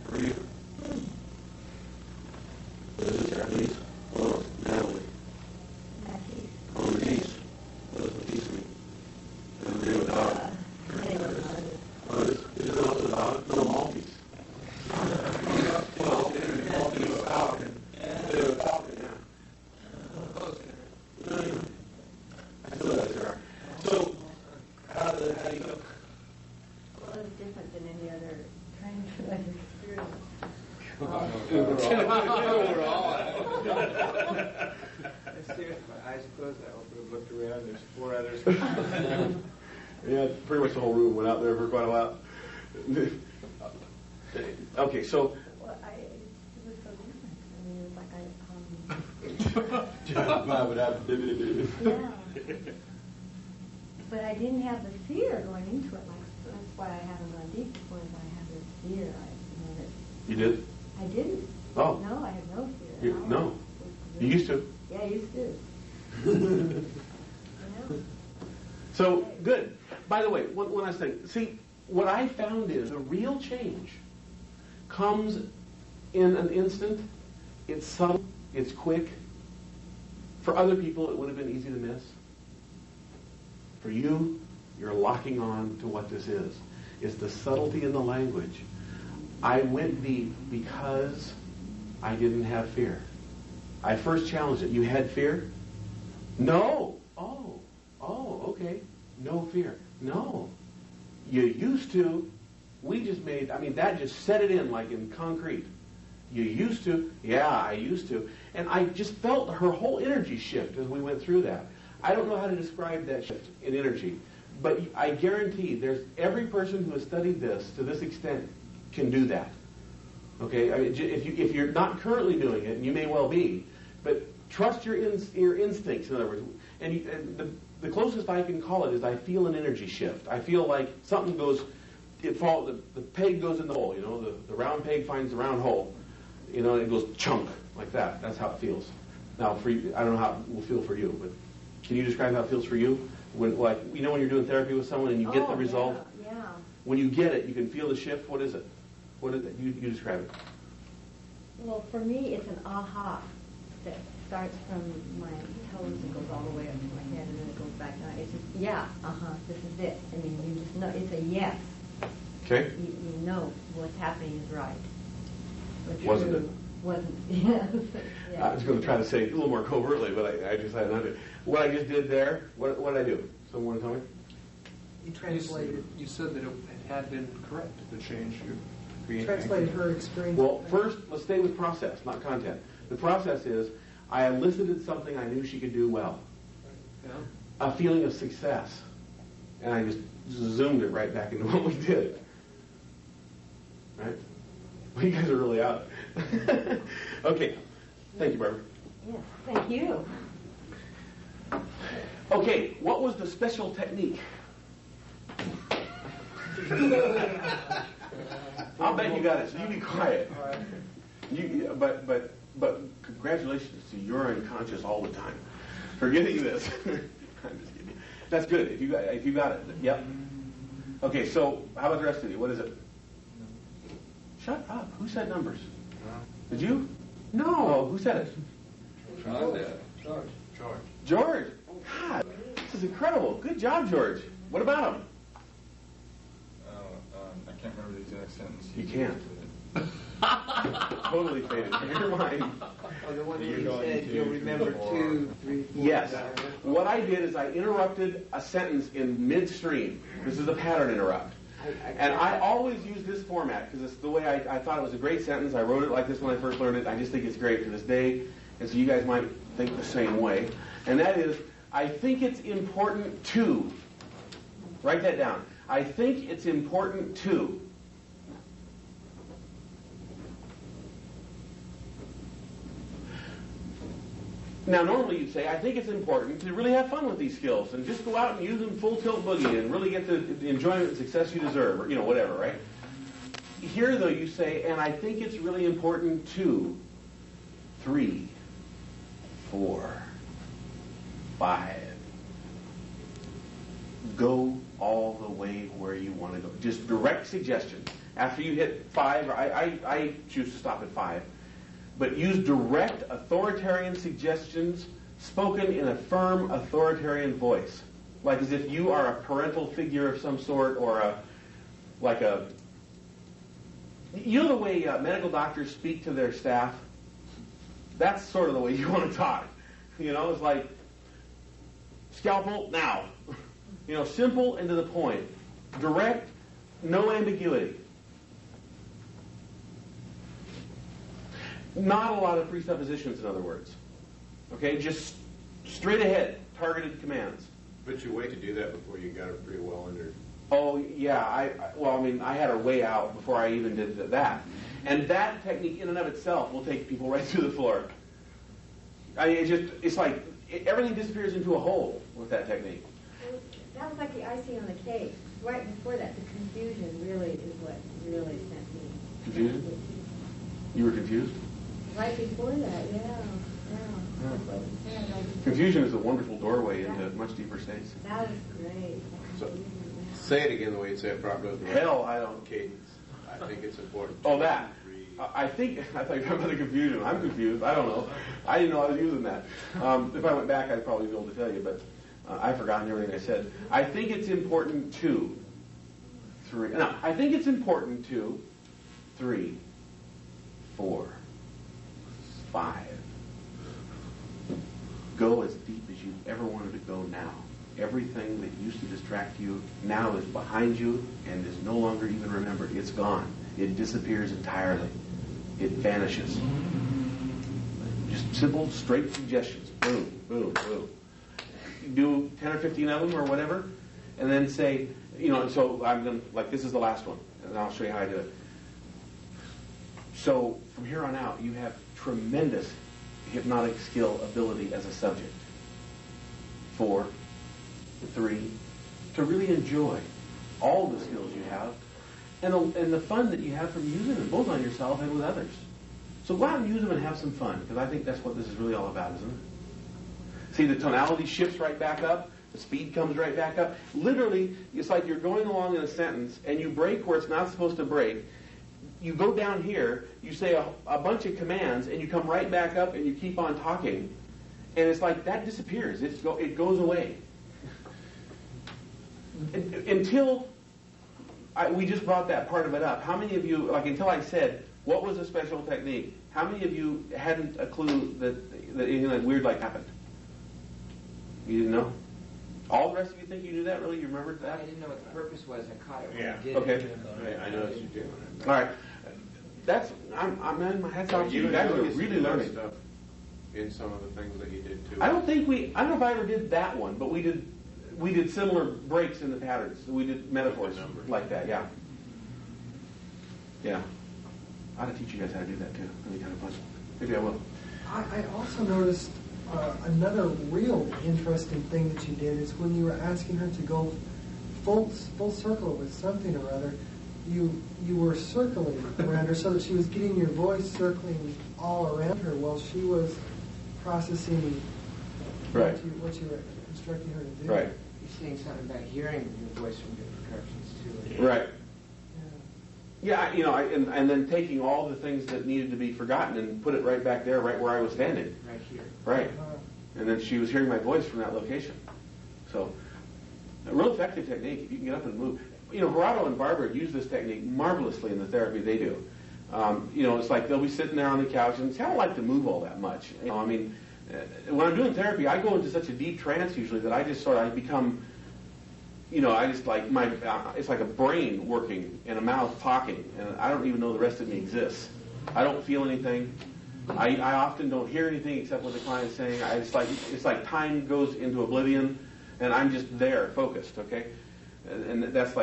How are you? What is it, Japanese? Oh, Natalie. Oh, Matisse. What does Matisse mean? Does it do with dog? Oh, is it also a dog? No, Maltese. Maltese is a falcon. They're a falcon, yeah. I feel that there are. So, how do you go? Well, it's different than any other training that I've experienced. Overall. Seriously, my eyes closed. I opened and looked around. There's 4 others. Yeah, pretty much the whole room went out there for quite a while. Okay, so. Well, it was so different. I mean, it was like yeah. But I didn't have the fear going into it. Like that's why I haven't gone deep before. Is I have this fear. You did? I didn't. Oh. No, I have no fear. No. You used to? Yeah, I used to. Yeah. So, good. By the way, one last thing. See, what I found is the real change comes in an instant. It's subtle. It's quick. For other people, it would have been easy to miss. For you, you're locking on to what this is. It's the subtlety in the language. I went deep because I didn't have fear. I first challenged it. You had fear? No. Oh, okay. No fear. No. You used to. We just made, that just set it in like in concrete. You used to. Yeah, I used to. And I just felt her whole energy shift as we went through that. I don't know how to describe that shift in energy, but I guarantee there's every person who has studied this to this extent can do that. Okay, if you're not currently doing it, and you may well be, but trust your instincts. In other words, and the closest I can call it is I feel an energy shift. I feel like something goes, the peg goes in the hole. The round peg finds the round hole. And it goes chunk like that. That's how it feels. Now, for you, I don't know how it will feel for you, but can you describe how it feels for you? When you're doing therapy with someone and you get the result. Yeah. When you get it, you can feel the shift. What is it? What is it? You describe it. Well, for me, it's an aha that starts from my toes and goes all the way up to my head, and then it goes back down. It's just, this is it. You just know, it's a yes. Okay. You know what's happening is right. Wasn't it? Wasn't. Yes. Yeah. I was going to try to say it a little more covertly, but I decided not to. What I just did there, what did I do? Someone tell me? You translated. You said that it had been correct, the change you created. Translated her experience. Well, first, let's stay with process, not content. The process is, I elicited something I knew she could do well. Yeah. A feeling of success. And I just zoomed it right back into what we did. Right? Well, you guys are really out. Okay. Thank you, Barbara. Yes, thank you. Okay, what was the special technique? I'll bet you got it, so you be quiet. But congratulations to you're unconscious all the time for getting this. I'm just kidding. That's good if you got it. Yep. Okay, so how about the rest of you? What is it? Shut up. Who said numbers? Did you? No. Who said it? George. God, this is incredible. Good job, George. What about him? I can't remember the exact sentence. You can't. Totally faded from your mind. Oh, the one that you said you'll remember 2, 3, 4. Yes. What I did is I interrupted a sentence in midstream. This is a pattern interrupt. And I always use this format because it's the way I thought it was a great sentence. I wrote it like this when I first learned it. I just think it's great to this day. And so you guys might think the same way. And that is, I think it's important to. Write that down. I think it's important to. Now, normally you'd say, I think it's important to really have fun with these skills and just go out and use them full tilt boogie and really get the enjoyment and success you deserve, or, whatever, right? here, though, you say, and I think it's really important too. 3, 4, 5. Go all the way where you want to go. Just direct suggestion. After you hit 5, I choose to stop at 5. But use direct authoritarian suggestions spoken in a firm authoritarian voice. Like as if you are a parental figure of some sort, or you know the way medical doctors speak to their staff? That's sort of the way you want to talk. You know, it's like, scalpel now. You know, simple and to the point. Direct, no ambiguity. Not a lot of presuppositions, in other words. Okay, just straight ahead, targeted commands. But you wait to do that before you got her pretty well under. Oh, yeah. I had her way out before I even did that. And that technique in and of itself will take people right through the floor. It's like everything disappears into a hole with that technique. That was like the icing on the cake. Right before that, the confusion really is what really sent me. Confusion? You were confused? Right before that, yeah. Confusion is a wonderful doorway into much deeper states. That was great. So, say it again the way you say it properly. Hell, I don't. Cadence. I think it's important. Oh, that. I thought you were talking about the confusion. I'm confused. I don't know. I didn't know I was using that. If I went back, I'd probably be able to tell you, but I've forgotten everything I said. I think it's important to 3. No, I think it's important to 3, 4, 5. Go as deep as you've ever wanted to go now. Everything that used to distract you now is behind you and is no longer even remembered. It's gone. It disappears entirely. It vanishes. Just simple, straight suggestions. Boom, boom, boom. Do 10 or 15 of them or whatever, and then say, so I'm going to, like, this is the last one, and I'll show you how I do it. So from here on out, you have tremendous hypnotic skill ability as a subject. 4, 3, to really enjoy all the skills you have and the fun that you have from using them, both on yourself and with others. So go out and use them and have some fun, because I think that's what this is really all about, isn't it? See, the tonality shifts right back up. The speed comes right back up. Literally, it's like you're going along in a sentence, and you break where it's not supposed to break. You go down here, you say a bunch of commands, and you come right back up, and you keep on talking. And it's like that disappears. It goes away. Until we just brought that part of it up. How many of you, like until I said, what was a special technique? How many of you hadn't a clue that anything weird like happened? You didn't know? All the rest of you think you knew that? Really? You remembered that? I didn't know what the purpose was. I caught it when Yeah. I did Okay. it. I know what you're doing. All right. My hats off to you. You guys are really learning. Stuff in some of the things that you did too. I don't know if I ever did that one, but we did similar breaks in the patterns. We did metaphors like that, yeah. Yeah. I ought to teach you guys how to do that too. That'd be kind of fun. Maybe I will. I also noticed another real interesting thing that you did is when you were asking her to go full circle with something or other, you were circling around her so that she was getting your voice circling all around her while she was processing Right. what you were instructing her to do. Right. You're saying something about hearing your voice from different directions too. Right. Yeah. Yeah, and then taking all the things that needed to be forgotten and put it right back there, right where I was standing. Right here. Right. And then she was hearing my voice from that location. So, a real effective technique if you can get up and move. Gerardo and Barbara use this technique marvelously in the therapy they do. It's like they'll be sitting there on the couch and say, I don't like to move all that much. When I'm doing therapy, I go into such a deep trance usually that I just I become, I just like it's like a brain working and a mouth talking, and I don't even know the rest of me exists. I don't feel anything. I often don't hear anything except what the client's saying. It's like time goes into oblivion, and I'm just there, focused. Okay, and that's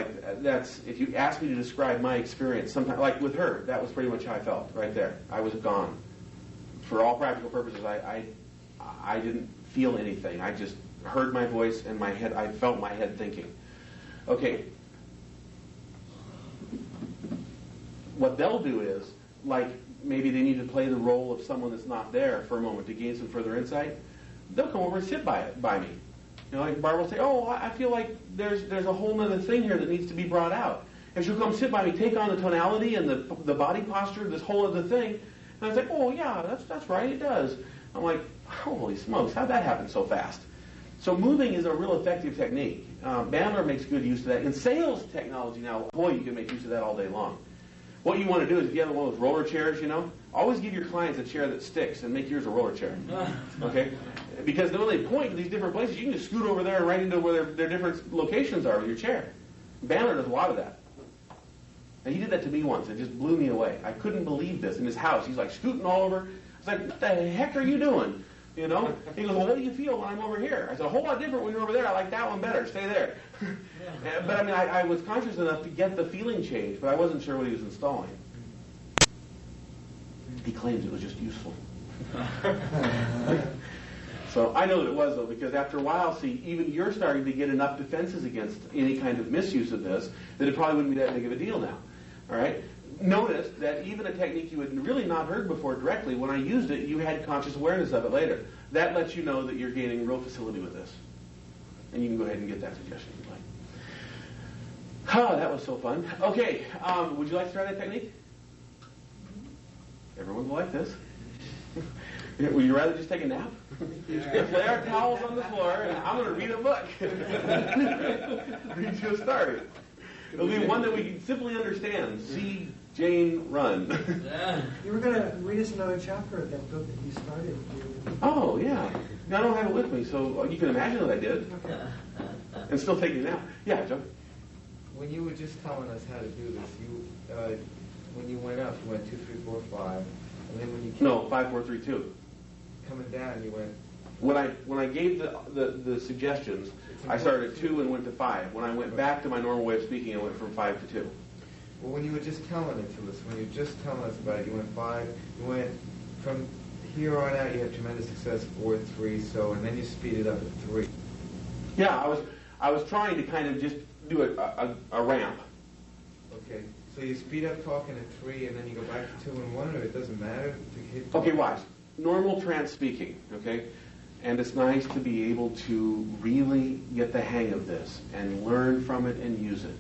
if you ask me to describe my experience, sometimes like with her, that was pretty much how I felt right there. I was gone. For all practical purposes, I didn't feel anything. I just heard my voice and my head. I felt my head thinking. Okay. what they'll do is, like maybe they need to play the role of someone that's not there for a moment to gain some further insight, they'll come over and sit by me. You know, like Barbara will say, oh, I feel like there's a whole other thing here that needs to be brought out. And she'll come sit by me, take on the tonality and the body posture, this whole other thing. And I was like, oh, yeah, that's right, it does. I'm like, holy smokes, how'd that happen so fast? So moving is a real effective technique. Bandler makes good use of that. In sales technology now, boy, you can make use of that all day long. What you want to do is, if you have one of those roller chairs, always give your clients a chair that sticks and make yours a roller chair. Okay? Because then when they point to these different places, you can just scoot over there and right into where their different locations are with your chair. Bandler does a lot of that. And he did that to me once. It just blew me away. I couldn't believe this. In his house, he's like scooting all over. I was like, what the heck are you doing? He goes, well, what do you feel when I'm over here? I said, a whole lot different when you're over there. I like that one better. Stay there. But I mean, I was conscious enough to get the feeling change, but I wasn't sure what he was installing. He claims it was just useful. So I know that it was, though, because after a while, see, even you're starting to get enough defenses against any kind of misuse of this that it probably wouldn't be that big of a deal now. All right? Notice that even a technique you had really not heard before directly, when I used it, you had conscious awareness of it later. That lets you know that you're gaining real facility with this. And you can go ahead and get that suggestion if you'd like. Oh, that was so fun. Okay, would you like to try that technique? Everyone will like this. Would you rather just take a nap? Lay our towels on the floor, and I'm going to read a book. Read you a story. It'll be one that we can simply understand. See Jane run. You were going to read us another chapter of that book that you started. Oh, yeah. I don't have it with me, so you can imagine that I did. And still take it now. Yeah, Joe? When you were just telling us how to do this, when you went up, you went 2, 3, 4, 5, and then when you came... No, 5, 4, 3, 2. Coming down, you went... When I gave the suggestions, I started at 2 and went to 5. When I went back to my normal way of speaking, I went from 5 to 2. Well, when you were just telling it to us, when you were just telling us about it, you went 5, you went from here on out, you had tremendous success, 4, 3, so, and then you speed it up at 3. Yeah, I was trying to kind of just do a ramp. Okay, so you speed up talking at 3, and then you go back to 2 and 1, or it doesn't matter? Okay, watch. Normal trance speaking, okay? And it's nice to be able to really get the hang of this and learn from it and use it.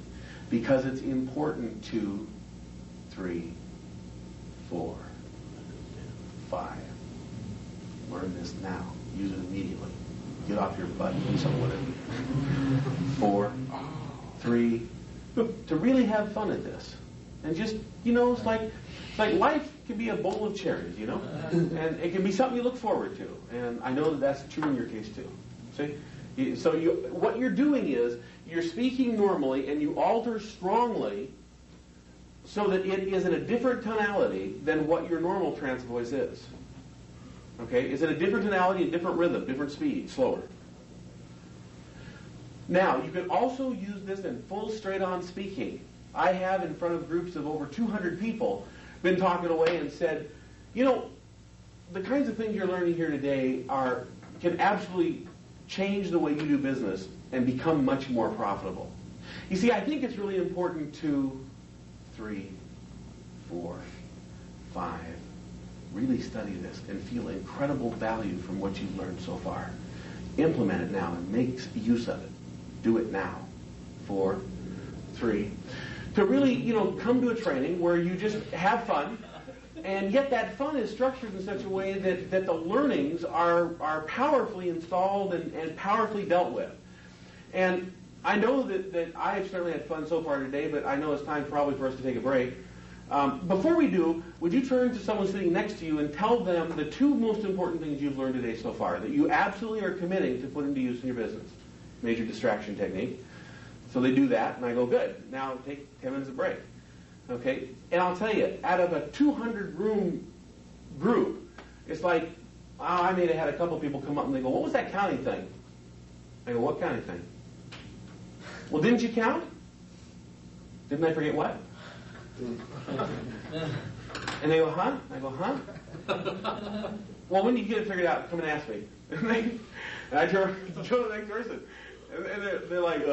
Because it's important. 2, 3, 4, 5. Learn this now. Use it immediately. Get off your butt and do something with it. 4, 3. To really have fun at this. And just, it's like life can be a bowl of cherries, and it can be something you look forward to. And I know that that's true in your case too. See, so what you're doing is you're speaking normally, and you alter strongly so that it is in a different tonality than what your normal trance voice is. Okay, it's in a different tonality, a different rhythm, different speed, slower. Now, you can also use this in full straight-on speaking. I have, in front of groups of over 200 people, been talking away and said, the kinds of things you're learning here today can absolutely change the way you do business and become much more profitable. You see, I think it's really important to 3, 4, 5, really study this and feel incredible value from what you've learned so far. Implement it now and make use of it. Do it now. 4, 3. To really, come to a training where you just have fun, and yet that fun is structured in such a way that the learnings are powerfully installed and powerfully dealt with. And I know that I have certainly had fun so far today, but I know it's time probably for us to take a break. Before we do, would you turn to someone sitting next to you and tell them the 2 most important things you've learned today so far, that you absolutely are committing to put into use in your business? Major distraction technique. So they do that, and I go, good. Now take 10 minutes of break. Okay? And I'll tell you, out of a 200-room group, it's like, I may have had a couple people come up and they go, what was that counting thing? I go, what counting thing? Well, didn't you count? Didn't I forget what? And they go, huh? I go, huh? Well, when you get it figured out, come and ask me. And I turn to the next person. And they're like,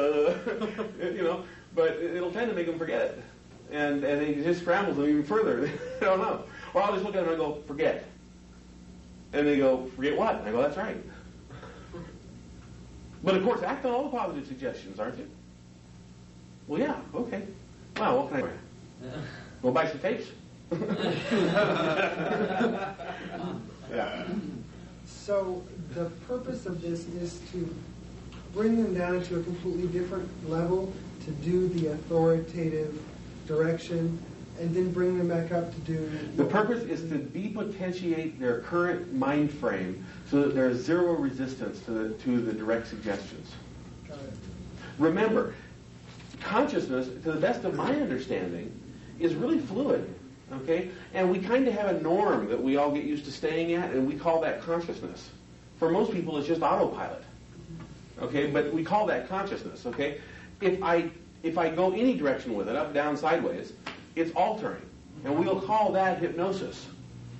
but it'll tend to make them forget it. and it just scrambles them even further. They don't know. Or I'll just look at them and go, forget. And they go, forget what? And I go, that's right. But of course, act on all the positive suggestions, aren't you? Well, yeah, okay. Wow, what can I do? We'll buy some tapes. Yeah. So the purpose of this is to bring them down to a completely different level, to do the authoritative direction, and then bring them back up to do... The purpose is to depotentiate their current mind frame so that there's zero resistance to the direct suggestions. Got it. Remember, consciousness, to the best of my understanding, is really fluid, okay? And we kind of have a norm that we all get used to staying at, and we call that consciousness. For most people, it's just autopilot, okay? But we call that consciousness, okay? If I go any direction with it, up, down, sideways, it's altering, and we'll call that hypnosis,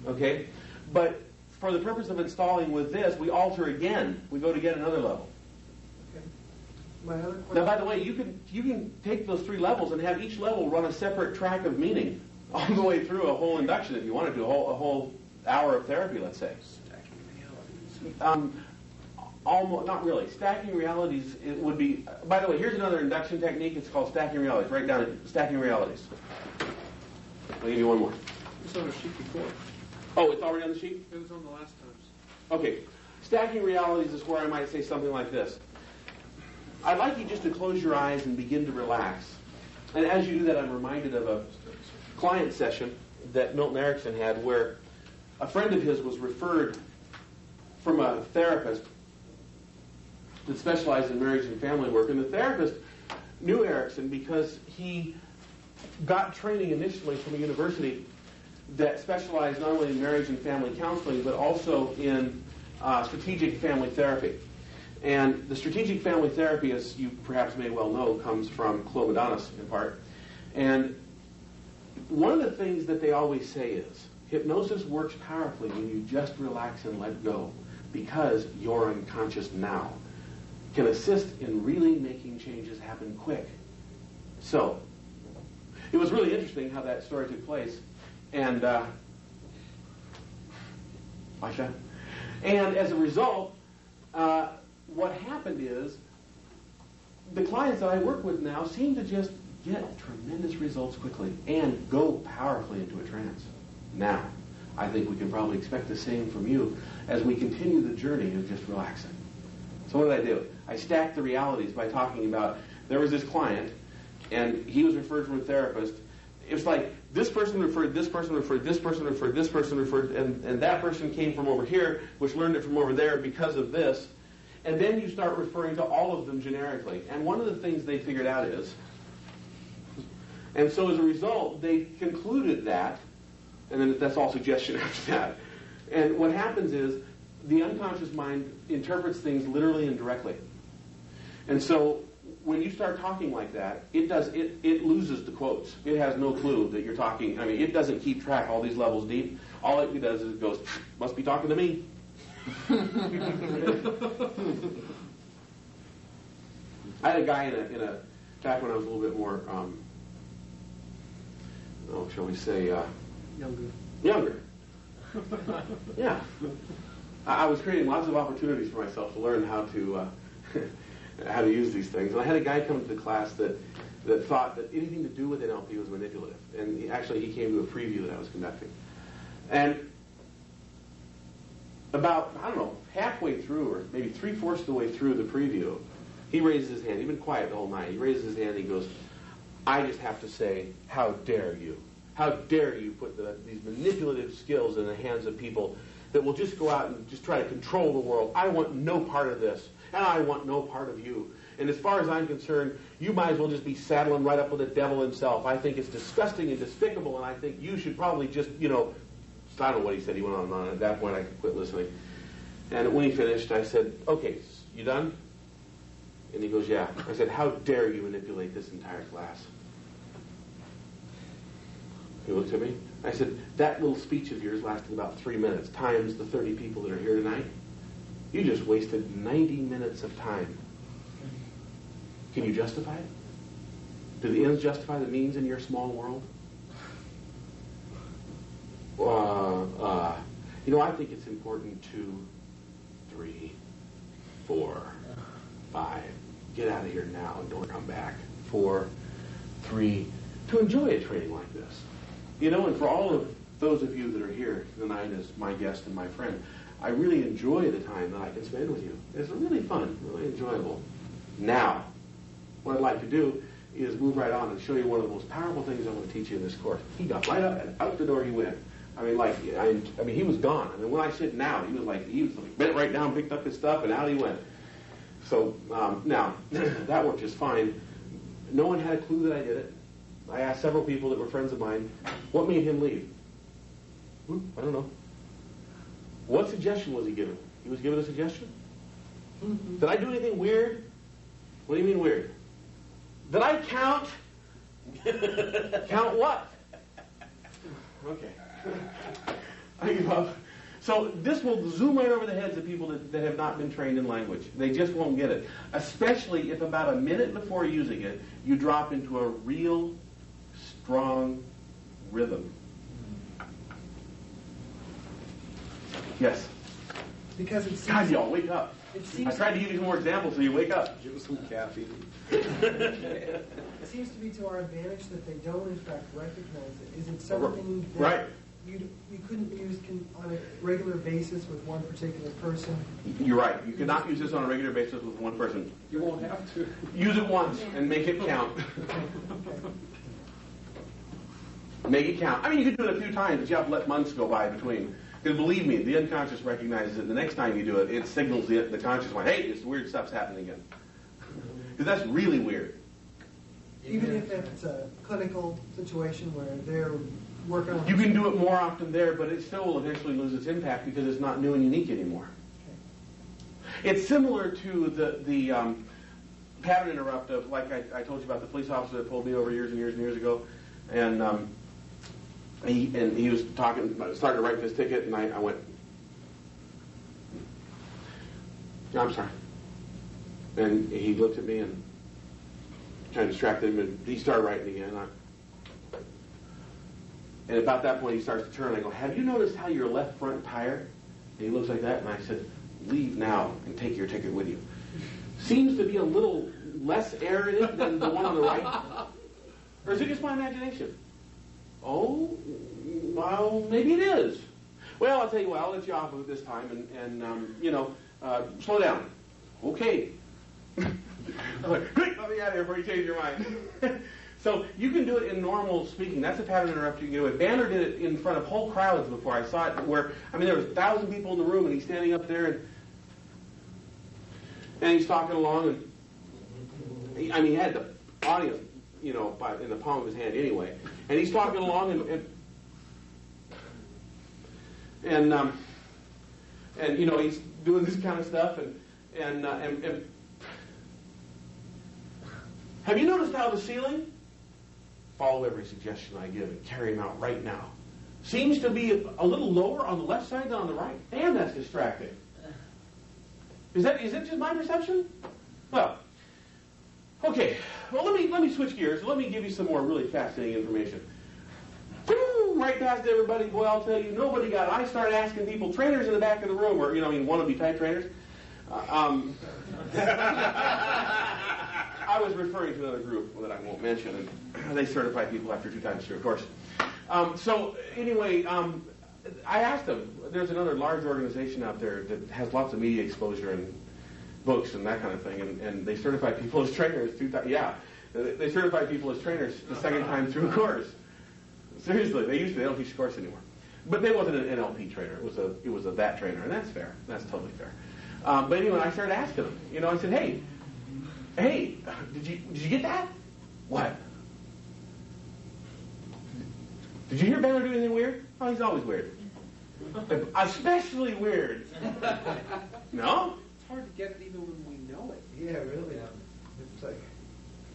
okay? But for the purpose of installing with this, we alter again. We go to get another level. Okay. My other question... Now, by the way, you can take those 3 levels and have each level run a separate track of meaning all the way through a whole induction if you wanted to, a whole hour of therapy, let's say. Almost, not really. Stacking realities, it would be... By the way, here's another induction technique. It's called stacking realities. Write down it. Stacking realities. I'll give you one more. It's on the sheet before. Oh, it's already on the sheet? It was on the last times. Okay. Stacking realities is where I might say something like this. I'd like you just to close your eyes and begin to relax. And as you do that, I'm reminded of a client session that Milton Erickson had where a friend of his was referred from a therapist that specialized in marriage and family work. And the therapist knew Erickson because he got training initially from a university that specialized not only in marriage and family counseling, but also in strategic family therapy. And the strategic family therapy, as you perhaps may well know, comes from Chloe Madonnas in part. And one of the things that they always say is, hypnosis works powerfully when you just relax and let go, because your unconscious now can assist in really making changes happen quick. So, it was really interesting how that story took place. And, like that. And as a result, what happened is, the clients that I work with now seem to just get tremendous results quickly and go powerfully into a trance. Now, I think we can probably expect the same from you as we continue the journey of just relaxing. So what did I do? I stacked the realities by talking about, there was this client, and he was referred from a therapist. It was like, this person referred, this person referred, this person referred, this person referred, and that person came from over here, which learned it from over there because of this. And then you start referring to all of them generically. And one of the things they figured out is, and so as a result, they concluded that, and then that's all suggestion after that. And what happens is, the unconscious mind interprets things literally and directly. And so, when you start talking like that, it loses the quotes. It has no clue that you're talking. I mean, it doesn't keep track all these levels deep. All it does is it goes, must be talking to me. I had a guy back when I was a little bit more, shall we say, younger. Yeah. I was creating lots of opportunities for myself to learn how to use these things. And I had a guy come to the class that thought that anything to do with NLP was manipulative. And he came to a preview that I was conducting. And about, halfway through, or maybe 3/4 of the way through the preview, he raises his hand. He'd been quiet the whole night. He raises his hand and he goes, I just have to say, how dare you? How dare you put these manipulative skills in the hands of people that will just go out and just try to control the world. I want no part of this, and I want no part of you. And as far as I'm concerned, you might as well just be saddling right up with the devil himself. I think it's disgusting and despicable, and I think you should probably just, I don't know what he said. He went on and on. At that point, I quit listening. And when he finished, I said, okay, you done? And he goes, yeah. I said, how dare you manipulate this entire class? He looked at me. I said, that little speech of yours lasted about 3 minutes, times the 30 people that are here tonight. You just wasted 90 minutes of time. Can you justify it? Do the ends justify the means in your small world? I think it's important 2, 3, 4, 5. Get out of here now and don't come back. 4, 3. To enjoy a training like this. And for all of those of you that are here tonight as my guest and my friend, I really enjoy the time that I can spend with you. It's really fun, really enjoyable. Now, what I'd like to do is move right on and show you one of the most powerful things I want to teach you in this course. He got right up and out the door he went. He was gone. When I said now, he was like bent right down, picked up his stuff, and out he went. So now, that worked just fine. No one had a clue that I did it. I asked several people that were friends of mine, what made him leave? I don't know. What suggestion was he given? He was given a suggestion? Did I do anything weird? What do you mean weird? Did I count? Count what? Okay. I give up. So this will zoom right over the heads of people that have not been trained in language. They just won't get it. Especially if about a minute before using it, you drop into a real strong rhythm. Yes? Because it seems... God, y'all, wake up. I tried to give you some more examples so you wake up. Give us some caffeine. It seems to be to our advantage that they don't, in fact, recognize it. Is it something that right. you couldn't use on a regular basis with one particular person? You're right. You cannot use this on a regular basis with one person. You won't have to. Use it once and make it count. Make it count. You could do it a few times, but you have to let months go by between. Because believe me, the unconscious recognizes it. The next time you do it, it signals the conscious mind, hey, this weird stuff's happening again. Because that's really weird. Even if it's a clinical situation where they're working on... You can do it more often there, but it still will eventually lose its impact because it's not new and unique anymore. Okay. It's similar to the pattern interrupt of, like I told you about the police officer that pulled me over years and years and years ago. And he was talking, started to write this ticket, and I went, I'm sorry. And he looked at me and kind of distracted him, and he started writing again. And about that point, he starts to turn. I go, have you noticed how your left front tire? And he looks like that, and I said, leave now and take your ticket with you. Seems to be a little less air in it than the one on the right. Or is it just my imagination? Oh, well, maybe it is. Well, I'll tell you what, I'll let you off of it this time, and slow down. Okay. I'm like, quick, let me out of here before you change your mind. So you can do it in normal speaking. That's a pattern interrupt you can do it. Banner did it in front of whole crowds before. I saw it where, there was 1,000 people in the room, and he's standing up there, and he's talking along, and he had the audience, in the palm of his hand anyway. And he's talking along, and he's doing this kind of stuff, and have you noticed how the ceiling? Follow every suggestion I give and carry them out right now. Seems to be a little lower on the left side than on the right. Damn, that's distracting. Is it just my perception? Well, okay. Well, let me switch gears. Let me give you some more really fascinating information. Right past everybody. Boy, I'll tell you, nobody got it. I started asking people, trainers in the back of the room, or wannabe type trainers. I was referring to another group that I won't mention, and they certify people after 2 times through a course. So anyway, I asked them. There's another large organization out there that has lots of media exposure and books and that kind of thing, and they certify people as trainers 2 times. Yeah, they certify people as trainers the second time through a course. Seriously, they don't teach the course anymore. But they wasn't an NLP trainer. It was a that trainer, and that's fair. That's totally fair. But anyway, I started asking them. I said, hey, did you get that? What? Did you hear Banner do anything weird? Oh, he's always weird. Especially weird. No? It's hard to get it even when we know it. Yeah, really. It's like...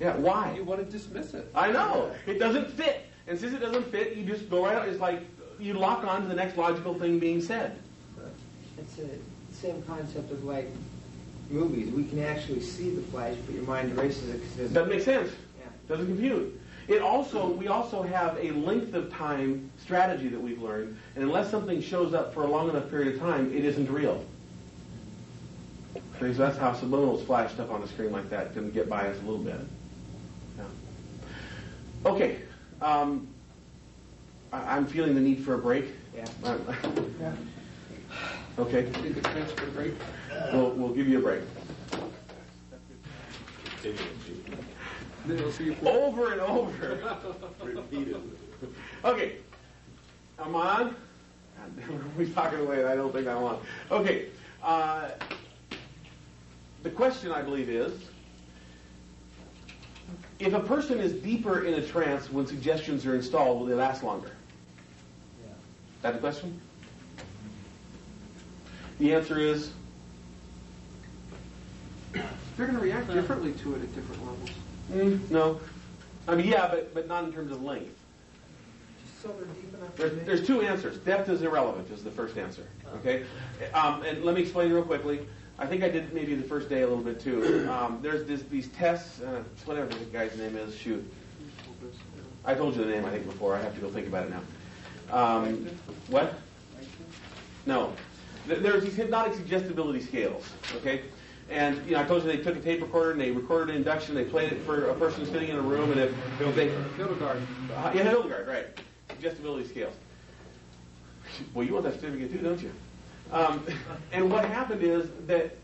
Yeah, why? You want to dismiss it. I know. It doesn't fit. And since it doesn't fit, you just go right out. It's like you lock on to the next logical thing being said. It's the same concept of movies. We can actually see the flash, but your mind erases it. Doesn't make sense. Yeah. Doesn't compute. We also have a length of time strategy that we've learned, and unless something shows up for a long enough period of time, it isn't real. So that's how subliminals flashed up on the screen like that can get by us a little bit. Yeah. Okay. I'm feeling the need for a break. Yeah. Yeah. Okay. Need the transfer break? We'll give you a break. Over and over. Repeatedly. Okay. I'm on. We're talking away, and I don't think I'm on. Okay. The question, I believe, is, if a person is deeper in a trance when suggestions are installed, will they last longer? Yeah. That the question? The answer is, They're going to react differently to it at different levels. no. I mean, yeah, but not in terms of length. Just so they're deep enough to make- There's two answers. Depth is irrelevant is the first answer. Okay? And let me explain real quickly. I think I did maybe the first day a little bit too. There's these tests, whatever the guy's name is, shoot. I told you the name, I think, before. I have to go think about it now. What? No. There's these hypnotic suggestibility scales, okay? And, I told you they took a tape recorder and they recorded an induction, they played it for a person sitting in a room, and if they... Hildegard. Yeah, Hildegard, right. Suggestibility scales. Well, you want that certificate too, don't you? And what happened is that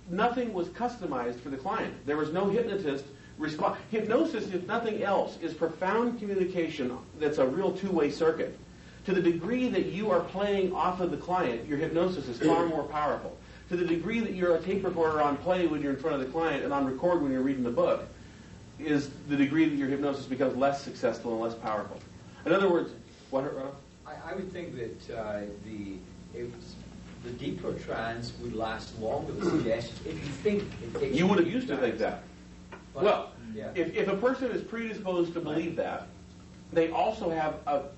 nothing was customized for the client. There was no hypnotist response. Hypnosis, if nothing else, is profound communication that's a real two-way circuit. To the degree that you are playing off of the client, your hypnosis is far more powerful. To the degree that you're a tape recorder on play when you're in front of the client and on record when you're reading the book, is the degree that your hypnosis becomes less successful and less powerful. In other words, what, Ronald? I would think that the deeper trance would last longer, the suggestions, if you think it takes... You would have used to think that. But, Well, yeah. if a person is predisposed to believe that, they also have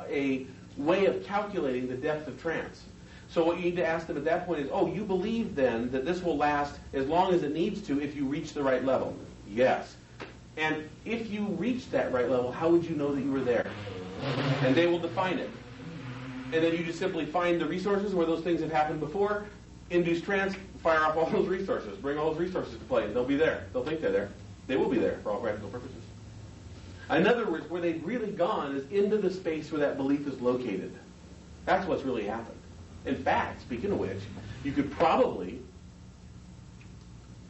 a way of calculating the depth of trance. So what you need to ask them at that point is, you believe then that this will last as long as it needs to if you reach the right level? Yes. And if you reach that right level, how would you know that you were there? And they will define it. And then you just simply find the resources where those things have happened before, induce trance, fire off all those resources, bring all those resources to play, and they'll be there. They'll think they're there. They will be there for all practical purposes. In other words, where they've really gone is into the space where that belief is located. That's what's really happened. In fact, speaking of which, you could probably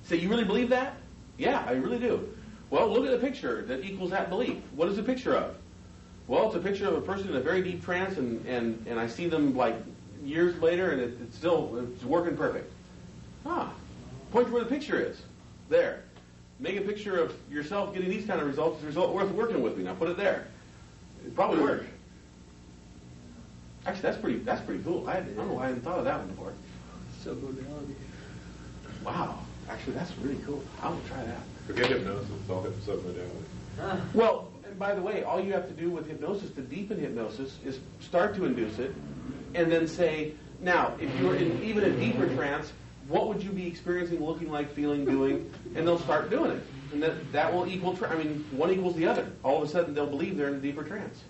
say, you really believe that? Yeah, I really do. Well, look at the picture that equals that belief. What is the picture of? Well, it's a picture of a person in a very deep trance, and I see them like years later, and it's working perfect. Point to where the picture is. There. Make a picture of yourself getting these kind of results. It's a result worth working with me. Now put it there. It probably worked. Actually, that's pretty cool. I don't know why I hadn't thought of that one before. Submodality. Wow. Actually, that's really cool. I will try that. Forget hypnosis, it's all submodality. Well, and by the way, all you have to do with hypnosis to deepen hypnosis is start to induce it, and then say, now, if you're in even a deeper trance, what would you be experiencing, looking like, feeling, doing? And they'll start doing it. And that will equal, one equals the other. All of a sudden, they'll believe they're in a deeper trance.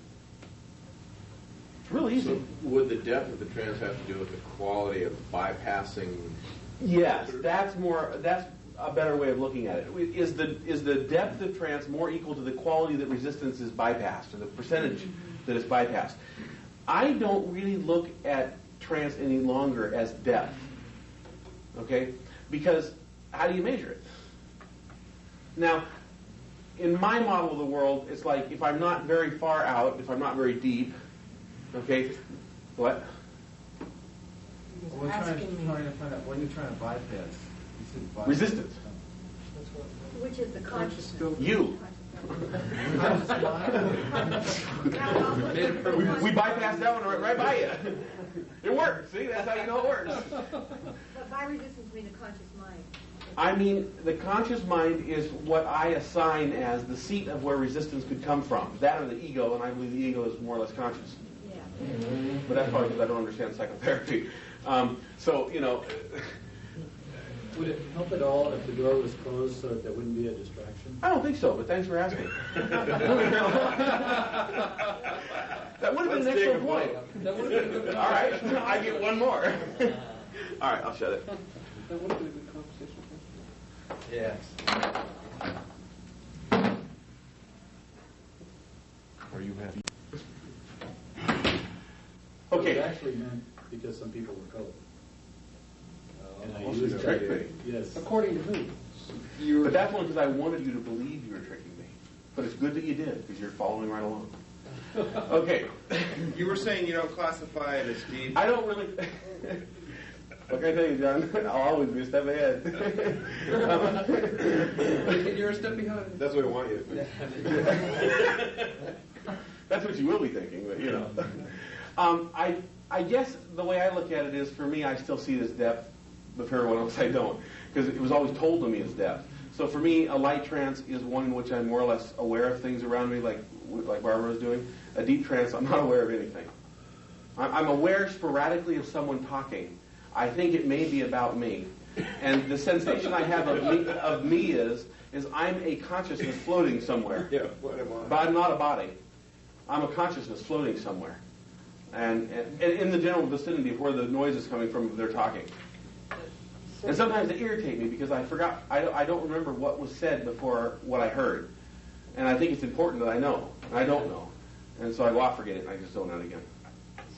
It's really easy. So would the depth of the trance have to do with the quality of bypassing? Yes, that's a better way of looking at it. Is the depth of trance more equal to the quality that resistance is bypassed, or the percentage that is bypassed? I don't really look at trance any longer as depth. Okay? Because how do you measure it? Now, in my model of the world, it's like if I'm not very far out, if I'm not very deep, okay, what? We're trying to find out, what are you trying to bypass? You said bypass. Resistance. Which is the consciousness. You. we bypassed that one right by you. It works. See, that's how you know it works. But by resistance, you mean the conscious mind. I mean, the conscious mind is what I assign as the seat of where resistance could come from. That or the ego, and I believe the ego is more or less conscious. Yeah. But that's probably because I don't understand psychotherapy. Would it help at all if the door was closed so that there wouldn't be a distraction? I don't think so, but thanks for asking. That would have been an excellent point. All right, I get one more. All right, I'll shut it. That would have been a good conversation. Yes. Are you happy? It Okay. actually meant because some people were colored. And I Also used you tricked that. me. Yes. According to who? But that's one because I wanted you to believe you were tricking me. But it's good that you did because you're following right along. Okay. You were saying you don't classify it as deep. I don't really. What can I tell you, John? I'll always be a step ahead. You're a step behind. That's what I want you to think. That's what you will be thinking, but you know. I guess the way I look at it is, for me, I still see it as depth, but for everyone else, I don't, because it was always told to me as depth. So for me, a light trance is one in which I'm more or less aware of things around me, like Barbara was doing. A deep trance, I'm not aware of anything. I'm aware sporadically of someone talking. I think it may be about me. And the sensation I have of me is I'm a consciousness floating somewhere. Yeah, what am I? But I'm not a body. I'm a consciousness floating somewhere. And in the general vicinity of where the noise is coming from, they're talking. And sometimes they irritate me because I forgot, I don't remember what was said before what I heard. And I think it's important that I know. And I don't know. And so I go off, forget it, and I just zone out again.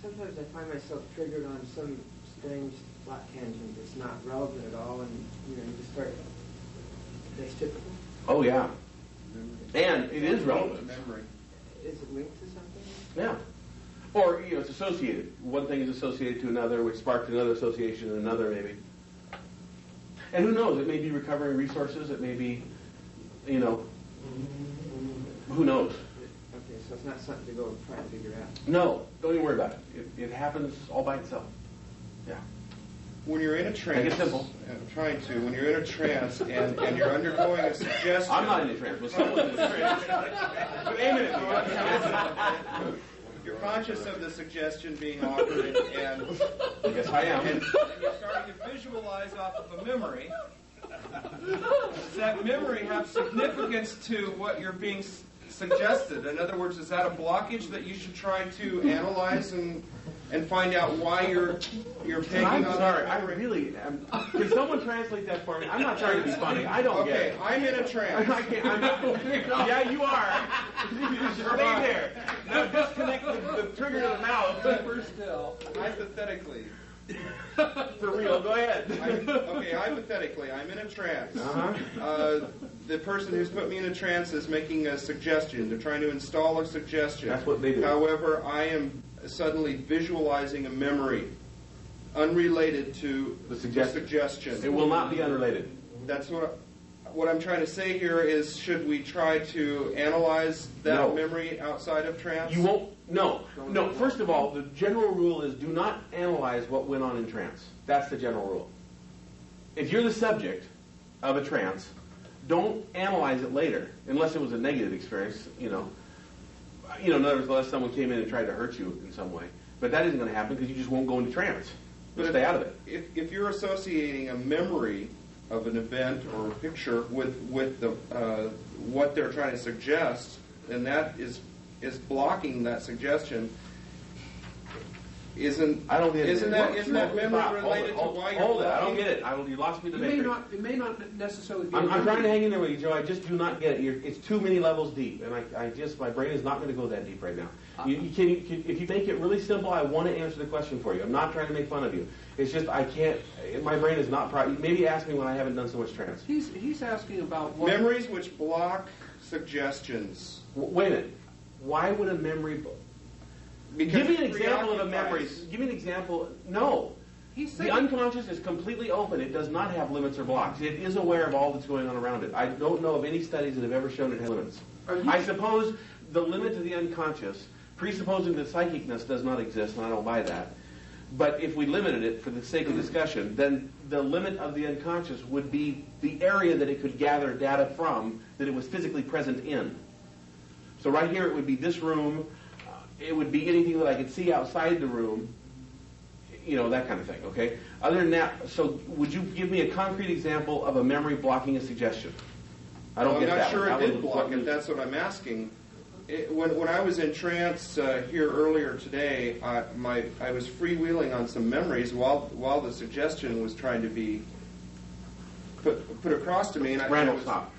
Sometimes I find myself triggered on some strange thought tangent that's not relevant at all, and you just start. That's typical. Oh yeah, and it is relevant. Memory. Is it linked to something? Yeah, or it's associated. One thing is associated to another, which sparked another association and another maybe. And who knows? It may be recovering resources. It may be, who knows? Okay, so it's not something to go and try to figure out. No, don't even worry about it. It happens all by itself. Yeah. When you're in a trance, Make it simple. I'm trying to. When you're in a trance and you're undergoing a suggestion, I'm not in a trance, but someone's in a trance. But aim it at me. You're conscious of the suggestion being offered, and yes, I am. And you're starting to visualize off of a memory. Does that memory have significance to what you're being suggested? In other words, is that a blockage that you should try to analyze and find out why you're taking I'm on sorry, that I memory? really am. Can someone translate that for me? I'm not trying to be funny. I don't get it. Okay, I'm in a trance. Yeah, you are. Stay there. Now disconnect the trigger to the mouth. Deeper still. Hypothetically. For real, go ahead. Okay, hypothetically, I'm in a trance. Uh-huh. The person who's put me in a trance is making a suggestion. They're trying to install a suggestion. That's what they do. However, I am suddenly visualizing a memory unrelated to The suggestion. It will not be unrelated. That's what I'm trying to say here is, should we try to analyze that No. memory outside of trance? You won't. No. First of all, the general rule is do not analyze what went on in trance. That's the general rule. If you're the subject of a trance, don't analyze it later, unless it was a negative experience. In other words, unless someone came in and tried to hurt you in some way. But that isn't going to happen because you just won't go into trance. You'll stay out of it. If you're associating a memory of an event or a picture with the what they're trying to suggest, and that is blocking that suggestion, isn't that memory related to why you're Hold it. I don't blocking? get it. You lost me the It may not necessarily be. I'm trying to hang in there with you, Joe. I just do not get it. It's too many levels deep, and my brain is not going to go that deep right now. If you make it really simple, I want to answer the question for you. I'm not trying to make fun of you. It's just I can't. My brain is not. Maybe ask me when I haven't done so much trance. He's asking about what Memories which block suggestions. Wait a minute. Why would a memory? Because Give me an it example of a memory. preoccupies. Give me an example. No. The unconscious is completely open. It does not have limits or blocks. It is aware of all that's going on around it. I don't know of any studies that have ever shown it has limits. I suppose the limit to the unconscious, presupposing that psychicness does not exist, and I don't buy that, but if we limited it for the sake of discussion, then the limit of the unconscious would be the area that it could gather data from that it was physically present in. So right here it would be this room. It would be anything that I could see outside the room. that kind of thing, okay? Other than that, so would you give me a concrete example of a memory blocking a suggestion? I don't get that. I'm not sure one. it did block it. That's what I'm asking. When I was in trance here earlier today, I was freewheeling on some memories while the suggestion was trying to be put across to me. And Randall, stop.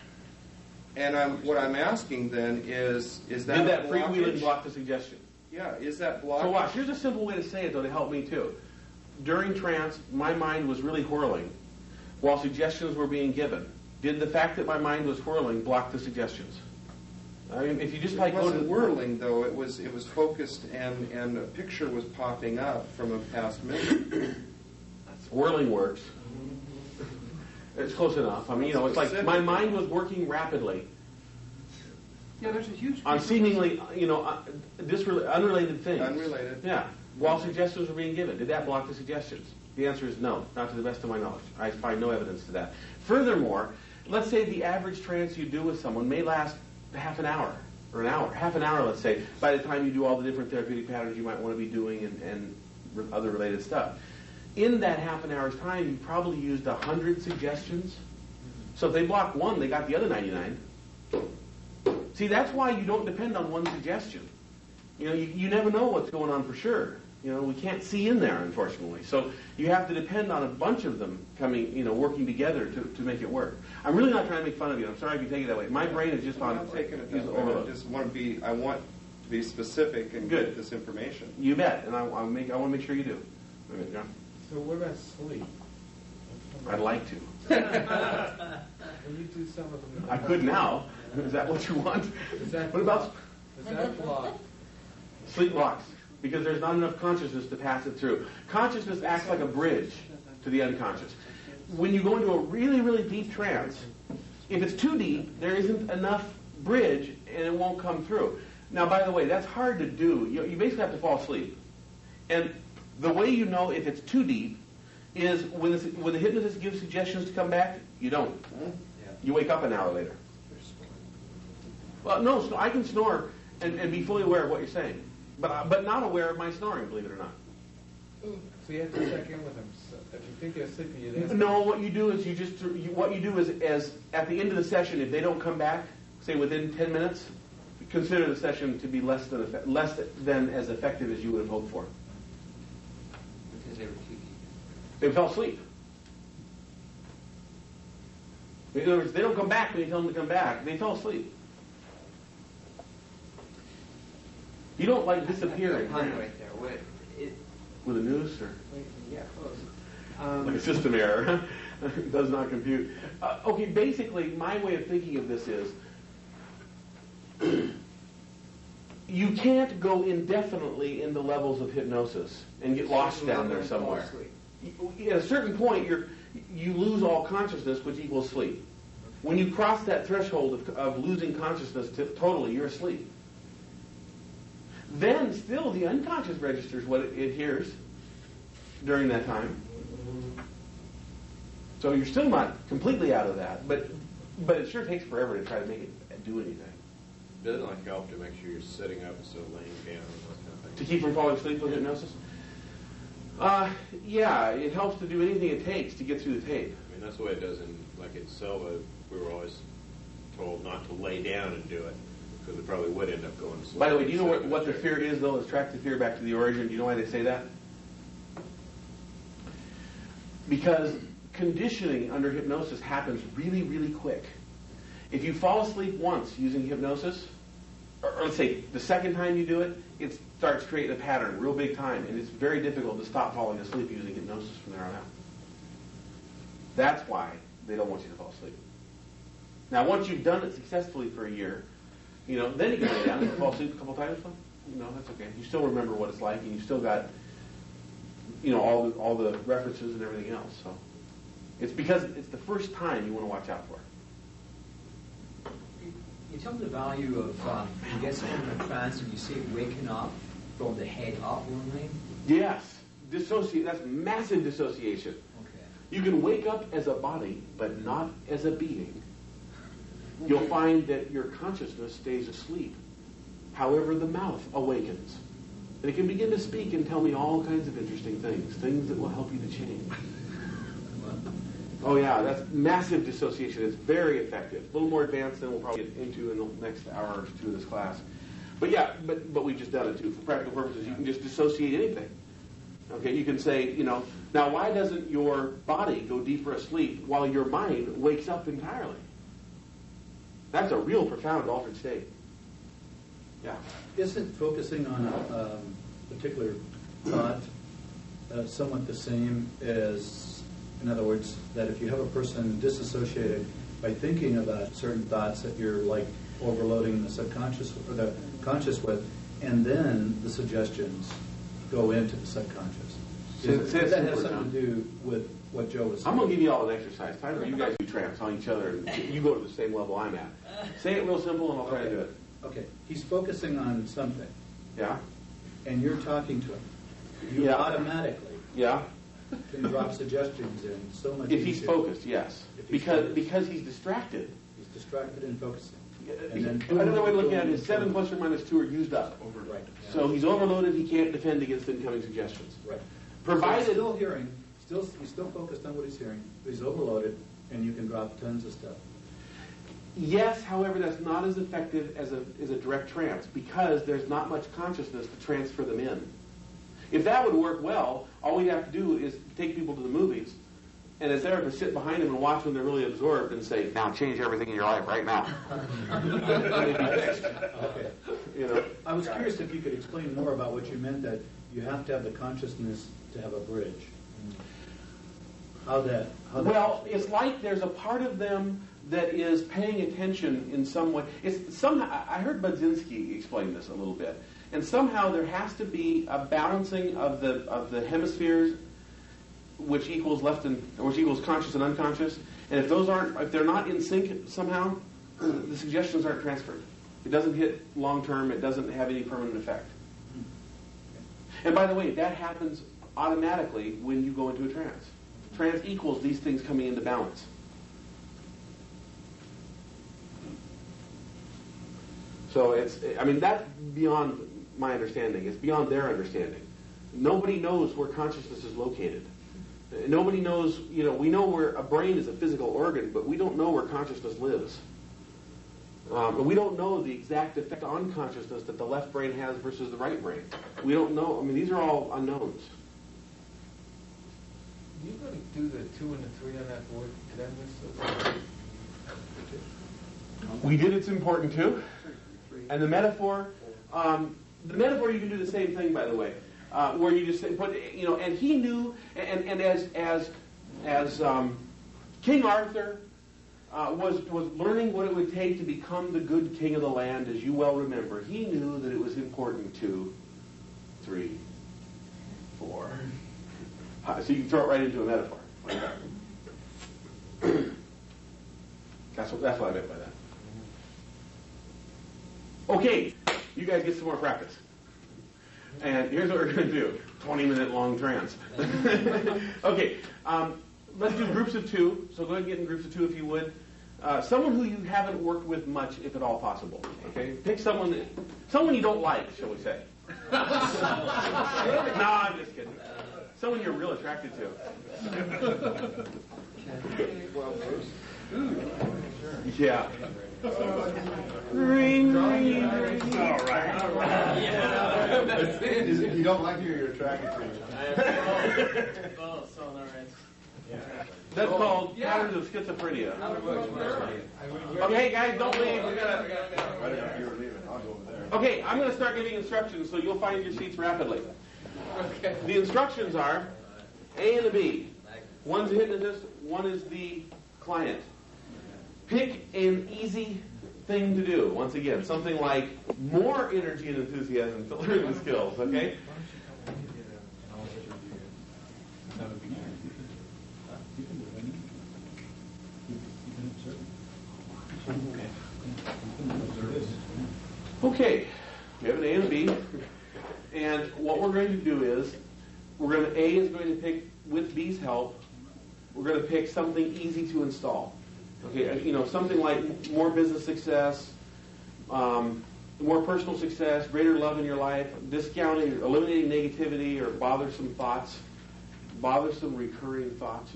And what I'm asking then is that did that blockage? freewheeling block the suggestion? Yeah, is that blockage? So watch. Here's a simple way to say it, though, to help me too. During trance, my mind was really whirling while suggestions were being given. Did the fact that my mind was whirling block the suggestions? I mean, if you just it wasn't whirling though. It was focused, and a picture was popping up from a past memory. Whirling works. It's close enough. I mean, it's like my mind was working rapidly. Yeah, there's a huge on seemingly, unrelated things. Unrelated. Yeah. While suggestions were being given, did that block the suggestions? The answer is no, not to the best of my knowledge. I find no evidence to that. Furthermore, let's say the average trance you do with someone may last half an hour or an hour. Half an hour, let's say, by the time you do all the different therapeutic patterns you might want to be doing and other related stuff. In that half an hour's time, you probably used 100 suggestions. So if they block one, they got the other 99. See, that's why you don't depend on one suggestion. You never know what's going on for sure. We can't see in there, unfortunately. So you have to depend on a bunch of them coming, working together to make it work. I'm really not trying to make fun of you. I'm sorry if you take it that way. My brain is just on. I'm not taking it that way. I want to be specific and get this information. You bet, and I want to make sure you do. Okay, John? So what about sleep? I'd like to. When you do some of them, I could now. Is that what you want? What about is that block? Sleep blocks, because there's not enough consciousness to pass it through. Consciousness acts like a bridge to the unconscious. When you go into a really, really deep trance, if it's too deep, there isn't enough bridge and it won't come through. Now, by the way, that's hard to do. You basically have to fall asleep. And the way you know if it's too deep is when the hypnotist gives suggestions to come back, you don't. You wake up an hour later. Well, no, I can snore and be fully aware of what you're saying, but not aware of my snoring, believe it or not. So you have to check in with them. So if you think they're sleeping, you ask them. No, what you do is as at the end of the session, if they don't come back, say within 10 minutes, consider the session to be less than as effective as you would have hoped for. Because they were too deep. They fell asleep. In other words, they don't come back when you tell them to come back. They fell asleep. You don't like disappearing. Right there. With a noose or? Yeah, close. Like a system error. It does not compute. Okay, basically, my way of thinking of this is you can't go indefinitely in the levels of hypnosis and get lost down there somewhere. At a certain point, you lose all consciousness, which equals sleep. When you cross that threshold of losing consciousness totally, you're asleep. Then still the unconscious registers what it hears during that time. So you're still not completely out of that, but it sure takes forever to try to make it do anything. Doesn't it help to make sure you're sitting up instead of laying down and those kind of things? To keep from falling asleep with hypnosis? Yeah, it helps to do anything it takes to get through the tape. I mean, that's the way it does in Selva. We were always told not to lay down and do it, because it probably would end up going slow. By the way, do you know what the fear is, though? Let's track the fear back to the origin. Do you know why they say that? Because conditioning under hypnosis happens really, really quick. If you fall asleep once using hypnosis, or let's say the second time you do it, it starts creating a pattern real big time, and it's very difficult to stop falling asleep using hypnosis from there on out. That's why they don't want you to fall asleep. Now, once you've done it successfully for a year, then you can lay down and fall asleep a couple times. That's okay. You still remember what it's like, and you still got, all the references and everything else. So it's because it's the first time you want to watch out for. You tell me the value of you get someone in a trance and you see it waking up from the head up only? Yes. That's massive dissociation. Okay. You can wake up as a body, but not as a being. You'll find that your consciousness stays asleep. However, the mouth awakens. And it can begin to speak and tell me all kinds of interesting things that will help you to change. Oh yeah, that's massive dissociation. It's very effective. A little more advanced than we'll probably get into in the next hour or two of this class. But yeah, but we've just done it too. For practical purposes, you can just dissociate anything. Okay, you can say, now why doesn't your body go deeper asleep while your mind wakes up entirely? That's a real profound altered state. Yeah. Isn't focusing on a particular thought somewhat the same as, in other words, that if you have a person disassociated by thinking about certain thoughts that you're like overloading the subconscious or the conscious with, and then the suggestions go into the subconscious? Does that have something to do with what Joe was saying? I'm going to give you all an exercise. Time for you guys to do trance on each other, and you go to the same level I'm at. Say it real simple, and I'll try to do it. Okay. He's focusing on something. Yeah. And you're talking to him. You automatically can drop suggestions in so much If he's focused, yes. Because he's distracted. He's distracted and focusing. Another way to look at it is 7 plus or minus 2 are used up. Right. So he's overloaded. He can't defend against incoming suggestions. Right. Provided so he's still hearing, he's still focused on what he's hearing, but he's overloaded, and you can drop tons of stuff. Yes, however, that's not as effective as a direct trance because there's not much consciousness to transfer them in. If that would work well, all we'd have to do is take people to the movies, and as therapist, sit behind them and watch when they're really absorbed and say, "Now change everything in your life right now." They'd be fixed. Okay. I was curious if you could explain more about what you meant that you have to have the consciousness to have a bridge. Well, it's like there's a part of them that is paying attention in some way. I heard Budzinski explain this a little bit, and somehow there has to be a balancing of the hemispheres, which equals conscious and unconscious. And if they're not in sync somehow, the suggestions aren't transferred. It doesn't hit long term. It doesn't have any permanent effect. And by the way, that happens automatically when you go into a trance. Trance equals these things coming into balance. So that's beyond my understanding. It's beyond their understanding. Nobody knows where consciousness is located. Nobody knows, we know where a brain is a physical organ, but we don't know where consciousness lives. And we don't know the exact effect on consciousness that the left brain has versus the right brain. We don't know. These are all unknowns. You going to do the 2 and the 3 on that board? Did I miss those? We did It's Important Too. And the metaphor you can do the same thing, by the way, where you just say, and he knew, and as King Arthur was learning what it would take to become the good king of the land, as you well remember, he knew that it was important 2, 3, 4. So you can throw it right into a metaphor. Like that. That's what I meant by that. Okay, you guys get some more practice. And here's what we're going to do. 20-minute long trance. Okay, let's do groups of 2. So go ahead and get in groups of 2 if you would. Someone who you haven't worked with much, if at all possible. Okay, pick someone you don't like, shall we say. No, I'm just kidding. Someone you're real attracted to. Yeah. Ring, ring, ring. All right. Yeah. You don't like you, you're attracted to it. Both, all right. That's called patterns of schizophrenia. Okay, hey guys, don't leave. We gotta. Right after you were leaving, I'll go over there. Okay, I'm going to start giving instructions, so you'll find your seats rapidly. Okay. The instructions are A and a B. One's the hypnotist, one is the client. Pick an easy thing to do. Once again, something like more energy and enthusiasm to learn the skills, okay? Okay, we have an A and a B, and what we're going to do is, A is going to pick, with B's help, we're going to pick something easy to install. Okay, something like more business success, more personal success, greater love in your life, discounting, eliminating negativity or bothersome thoughts, bothersome recurring thoughts.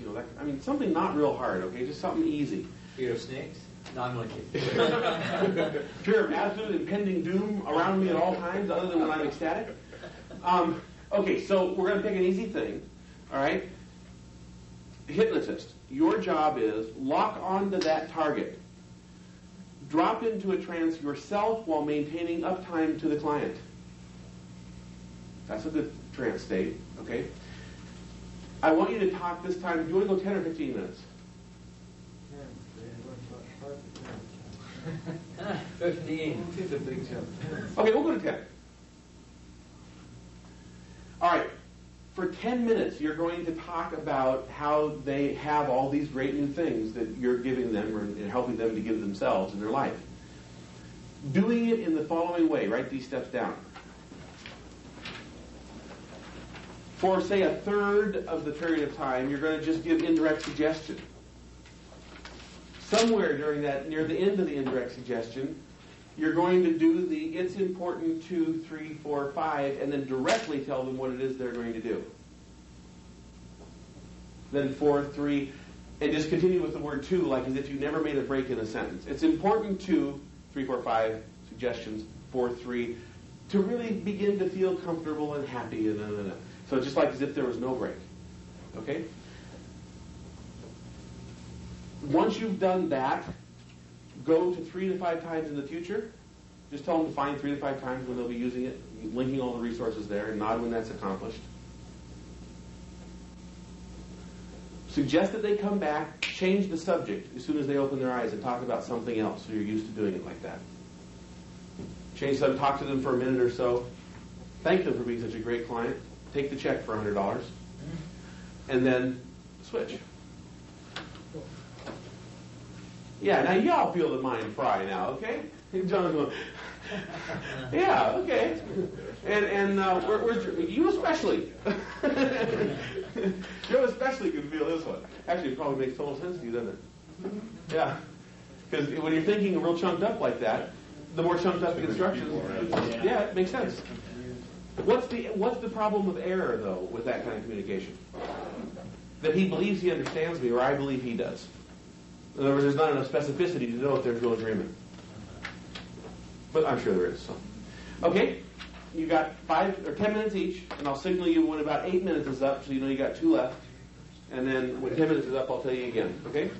Something not real hard. Okay, just something easy. Fear of snakes? No, I'm only kidding. Fear of absolute impending doom around me at all times, other than when I'm ecstatic. Okay, so we're going to pick an easy thing. All right. Hypnotist, your job is lock onto that target. Drop into a trance yourself while maintaining uptime to the client. That's a good trance state, okay? I want you to talk this time. Do you want to go 10 or 15 minutes? 15. It's a big jump. Okay, we'll go to 10. All right. For 10 minutes, you're going to talk about how they have all these great new things that you're giving them or helping them to give themselves in their life. Doing it in the following way. Write these steps down. For, say, a third of the period of time, you're going to just give indirect suggestion. Somewhere during that, near the end of the indirect suggestion, you're going to do the it's important 2, 3, 4, 5, and then directly tell them what it is they're going to do. Then 4, 3, and just continue with the word 2 like as if you never made a break in a sentence. It's important 2, 3, 4, 5 suggestions, 4, 3, to really begin to feel comfortable and happy. And So just like as if there was no break. Okay? Once you've done that, go to 3 to 5 times in the future. Just tell them to find 3 to 5 times when they'll be using it, linking all the resources there, and nod when that's accomplished. Suggest that they come back, change the subject as soon as they open their eyes and talk about something else, so you're used to doing it like that. Change them, talk to them for a minute or so. Thank them for being such a great client. Take the check for $100. And then switch. Yeah, now y'all feel the mind fry now, okay? John's going, yeah, okay. And where's you especially? You especially can feel this one. Actually, it probably makes total sense to you, doesn't it? Yeah. Because when you're thinking real chunked up like that, the more chunked up the instructions, yeah, it makes sense. What's the problem of error, though, with that kind of communication? That he believes he understands me, or I believe he does. In other words, there's not enough specificity to know if there's real agreement. But I'm sure there is. So, okay, you got 5 or 10 minutes each, and I'll signal you when about 8 minutes is up, so you know you got 2 left. And then when 10 minutes is up, I'll tell you again. Okay?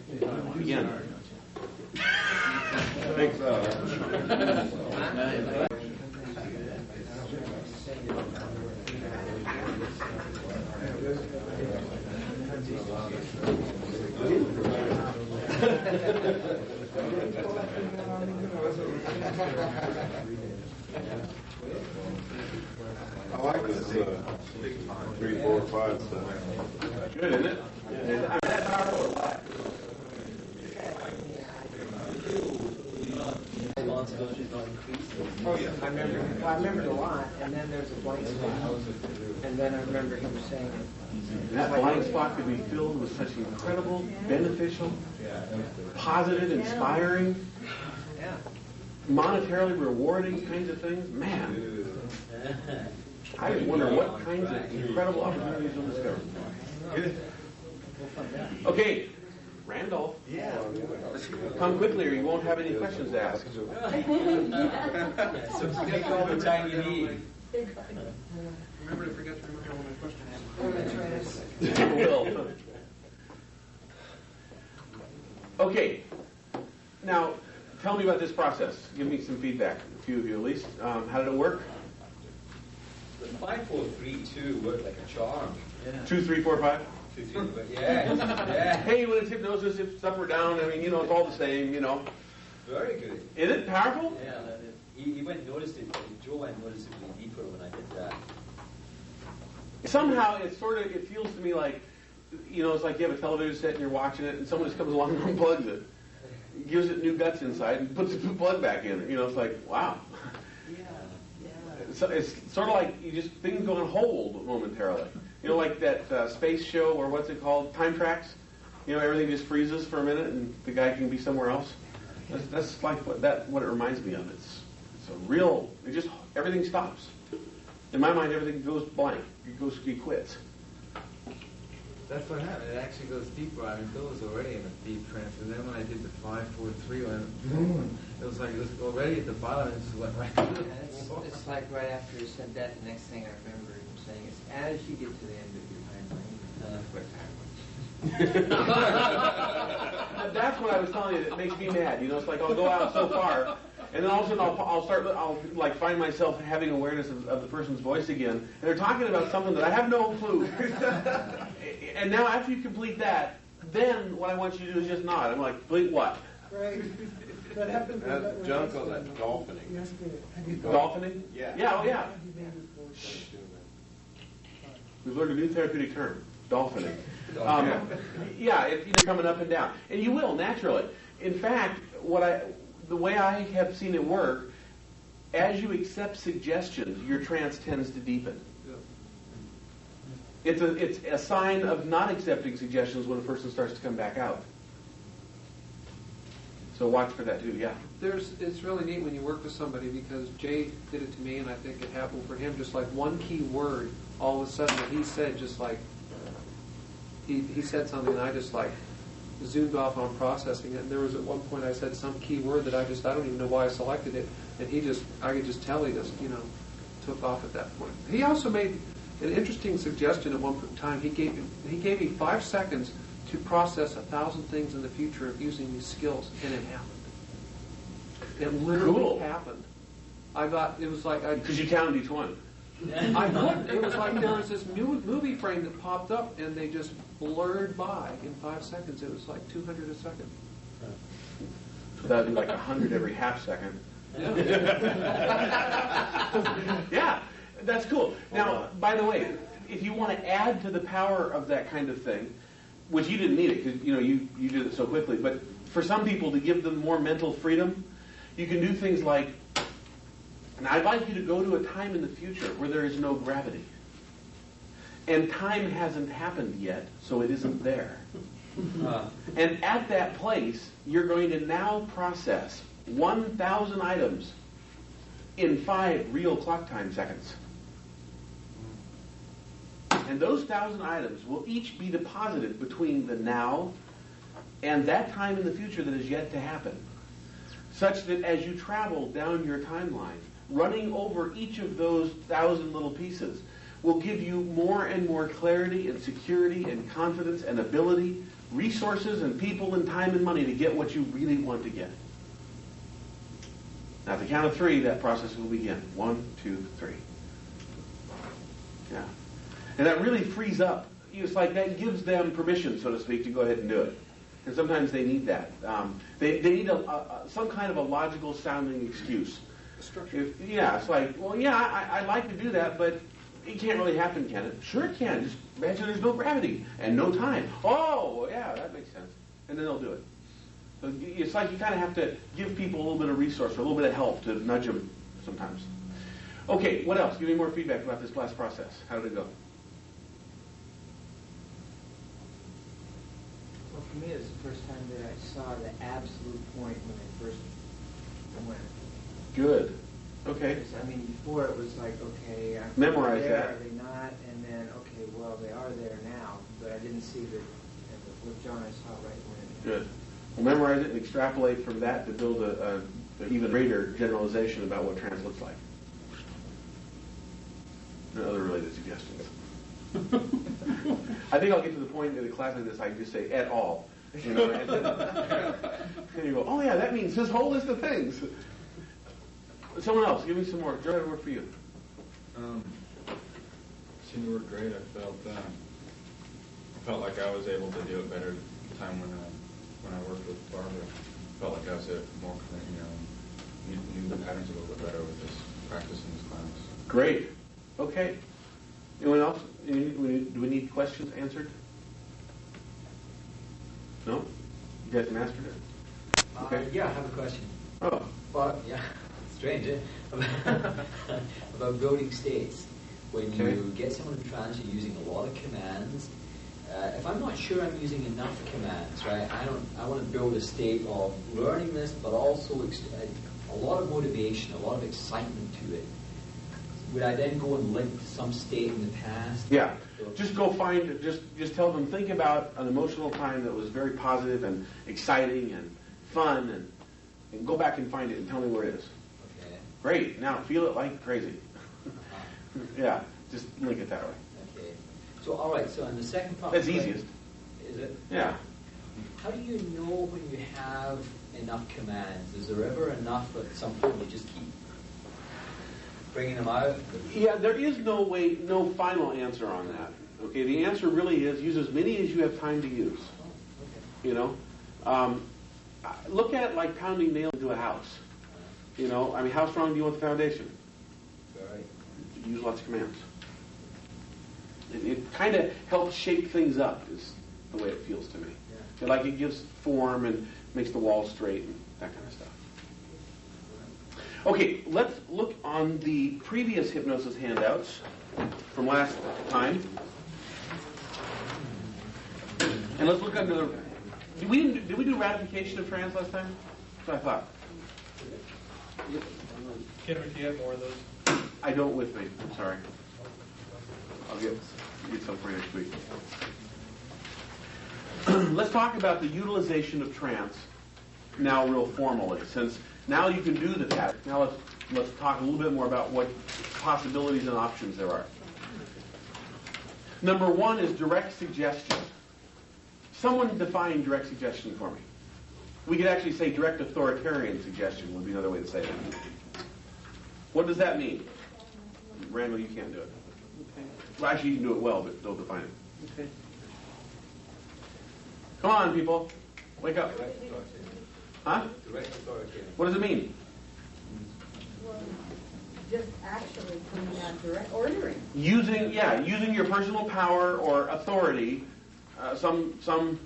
Begin. I think so. I like this 3, 4, 5 stuff. Good, isn't it? Oh yeah, I remembered a lot, and then there's a blank spot, and then I remember him saying it. And that blind spot could be filled with such incredible, beneficial, positive, inspiring, monetarily rewarding kinds of things. Man, I wonder what kinds of incredible opportunities you'll discover. Okay, Randolph. Yeah. Come quickly or you won't have any questions asked. So take all the time you need. Remember to forget to remember all my questions. Will. Okay. Now, tell me about this process. Give me some feedback, a few of you at least. How did it work? The 5, 4, 3, 2 worked like a charm. 2, 3, 4, 5? 2, 3, but yeah. Hey, when it's hypnosis, it's up or down. I mean, it's all the same, Very good. Is it powerful? Yeah, he went noticeably, Joe went noticeably deeper when I did that. Somehow, it feels to me like, it's like you have a television set and you're watching it and someone just comes along and unplugs it. Gives it new guts inside and puts the plug back in it. It's like, wow. So it's sort of like things go on hold momentarily. Like that space show, or what's it called? Time Tracks. Everything just freezes for a minute and the guy can be somewhere else. That's like what it reminds me of. It's everything stops. In my mind, everything goes blank. He quits. That's what happened. It actually goes deeper. I mean, Bill was already in a deep trance, and then when I did the 5, 4, 3, it was like it was already at the bottom. It just went right through the wall. It's like right after you said that, the next thing I remember him saying is, as you get to the end of your timeline, That's what I was telling you that makes me mad. It's like I'll go out so far, and then all of a sudden I'll like find myself having awareness of the person's voice again, and they're talking about something that I have no clue. And now after you complete that, then what I want you to do is just nod. I'm like, complete what? Right. That happens. John calls that dolphining. Dolphining? Yeah. Yeah, oh yeah. We've learned a new therapeutic term, dolphining. Yeah, you're coming up and down. And you will, naturally. In fact, the way I have seen it work, as you accept suggestions, your trance tends to deepen. It's a sign of not accepting suggestions when a person starts to come back out. So watch for that too, yeah. It's really neat when you work with somebody, because Jay did it to me, and I think it happened for him. Just like one key word, all of a sudden that he said, just like he said something, and I just like zoomed off on processing it. And there was at one point I said some key word that I don't even know why I selected it, and I could just tell he just took off at that point. He also made an interesting suggestion at one time. He gave me 5 seconds to process 1,000 things in the future of using these skills, and it happened. It literally happened. I got, it was like because you counted each one. I couldn't. It was like there was this new movie frame that popped up, and they just blurred by in 5 seconds. It was like 200 a second. So that would be like 100 every half second. Yeah. Yeah, that's cool. Now, by the way, if you want to add to the power of that kind of thing, which you didn't need it because you did it so quickly, but for some people to give them more mental freedom, you can do things like, and I'd like you to go to a time in the future where there is no gravity. And time hasn't happened yet, so it isn't there. And at that place, you're going to now process 1,000 items in 5 real clock time seconds. And those 1,000 items will each be deposited between the now and that time in the future that is yet to happen, such that as you travel down your timeline, running over each of those 1,000 little pieces will give you more and more clarity and security and confidence and ability, resources and people and time and money to get what you really want to get. Now, at the count of 3, that process will begin. 1, 2, 3. Yeah. And that really frees up. It's like that gives them permission, so to speak, to go ahead and do it. And sometimes they need that. They need some kind of a logical sounding excuse. It's like, well, yeah, I'd like to do that, but it can't really happen, can it? Sure it can. Just imagine there's no gravity and no time. Oh, well, yeah, that makes sense. And then they'll do it. So it's like you kind of have to give people a little bit of resource or a little bit of help to nudge them sometimes. Okay, what else? Give me more feedback about this last process. How did it go? Well, for me, it was the first time that I saw the absolute point when I first went. Good. Okay. I mean, before it was like, okay, memorize there, that. Are they not? And then, okay, well, they are there now, but I didn't see what John I saw right when it happened. Good. Well, memorize it and extrapolate from that to build an even greater generalization about what trance looks like. And other related suggestions. I think I'll get to the point in a class like this, I just say, et al. And you go, oh yeah, that means this whole list of things. Someone else, give me some more. Joe, I work for you. Seemed to work great. I felt like I was able to do it better the time when I worked with Barbara. I felt like I was more, knew the patterns a little bit better with this practice in this class. Great. Okay. Anyone else? Do we need questions answered? No? You guys mastered it? Okay. Yeah, I have a question. Oh. Well, yeah, strange, eh? About building states. When you get someone in trance, you're using a lot of commands. If I'm not sure I'm using enough commands, right? I want to build a state of learning this, but also a lot of motivation, a lot of excitement to it, would I then go and link to some state in the past? Yeah. Just go find, just tell them, think about an emotional time that was very positive and exciting and fun, and go back and find it and tell me where it is. Okay. Great. Now feel it like crazy. Yeah. Just link it that way. Okay. So, all right. So, in the second part, That's easiest. Is it? Yeah. How do you know when you have enough commands? Is there ever enough at some point you just keep bringing them out? Yeah, there is no final answer on that. Okay, the answer really is use as many as you have time to use. Okay. You know, look at it like pounding nails into a house. You know, I mean, how strong do you want the foundation? Right. Use lots of commands. It kind of helps shape things up, is the way it feels to me. Yeah. Like it gives form and makes the walls straight and that kind of stuff. Okay, let's look on the previous hypnosis handouts from last time. And let's look under the... Did we do ratification of trance last time? That's what I thought. Kenrick, do you have more of those? I don't with me. I'm sorry. I'll get some for you next week. Let's talk about the utilization of trance now real formally, since now you can do the pattern. Now let's talk a little bit more about what possibilities and options there are. Number one is direct suggestion. Someone define direct suggestion for me. We could actually say direct authoritarian suggestion would be another way to say it. What does that mean? Randall, you can't do it. Okay. Well, actually, you can do it well, but don't define it. Okay. Come on, people. Wake up. Huh? Direct authoritarian. What does it mean? Well, just actually coming out direct ordering. Using your personal power or authority, some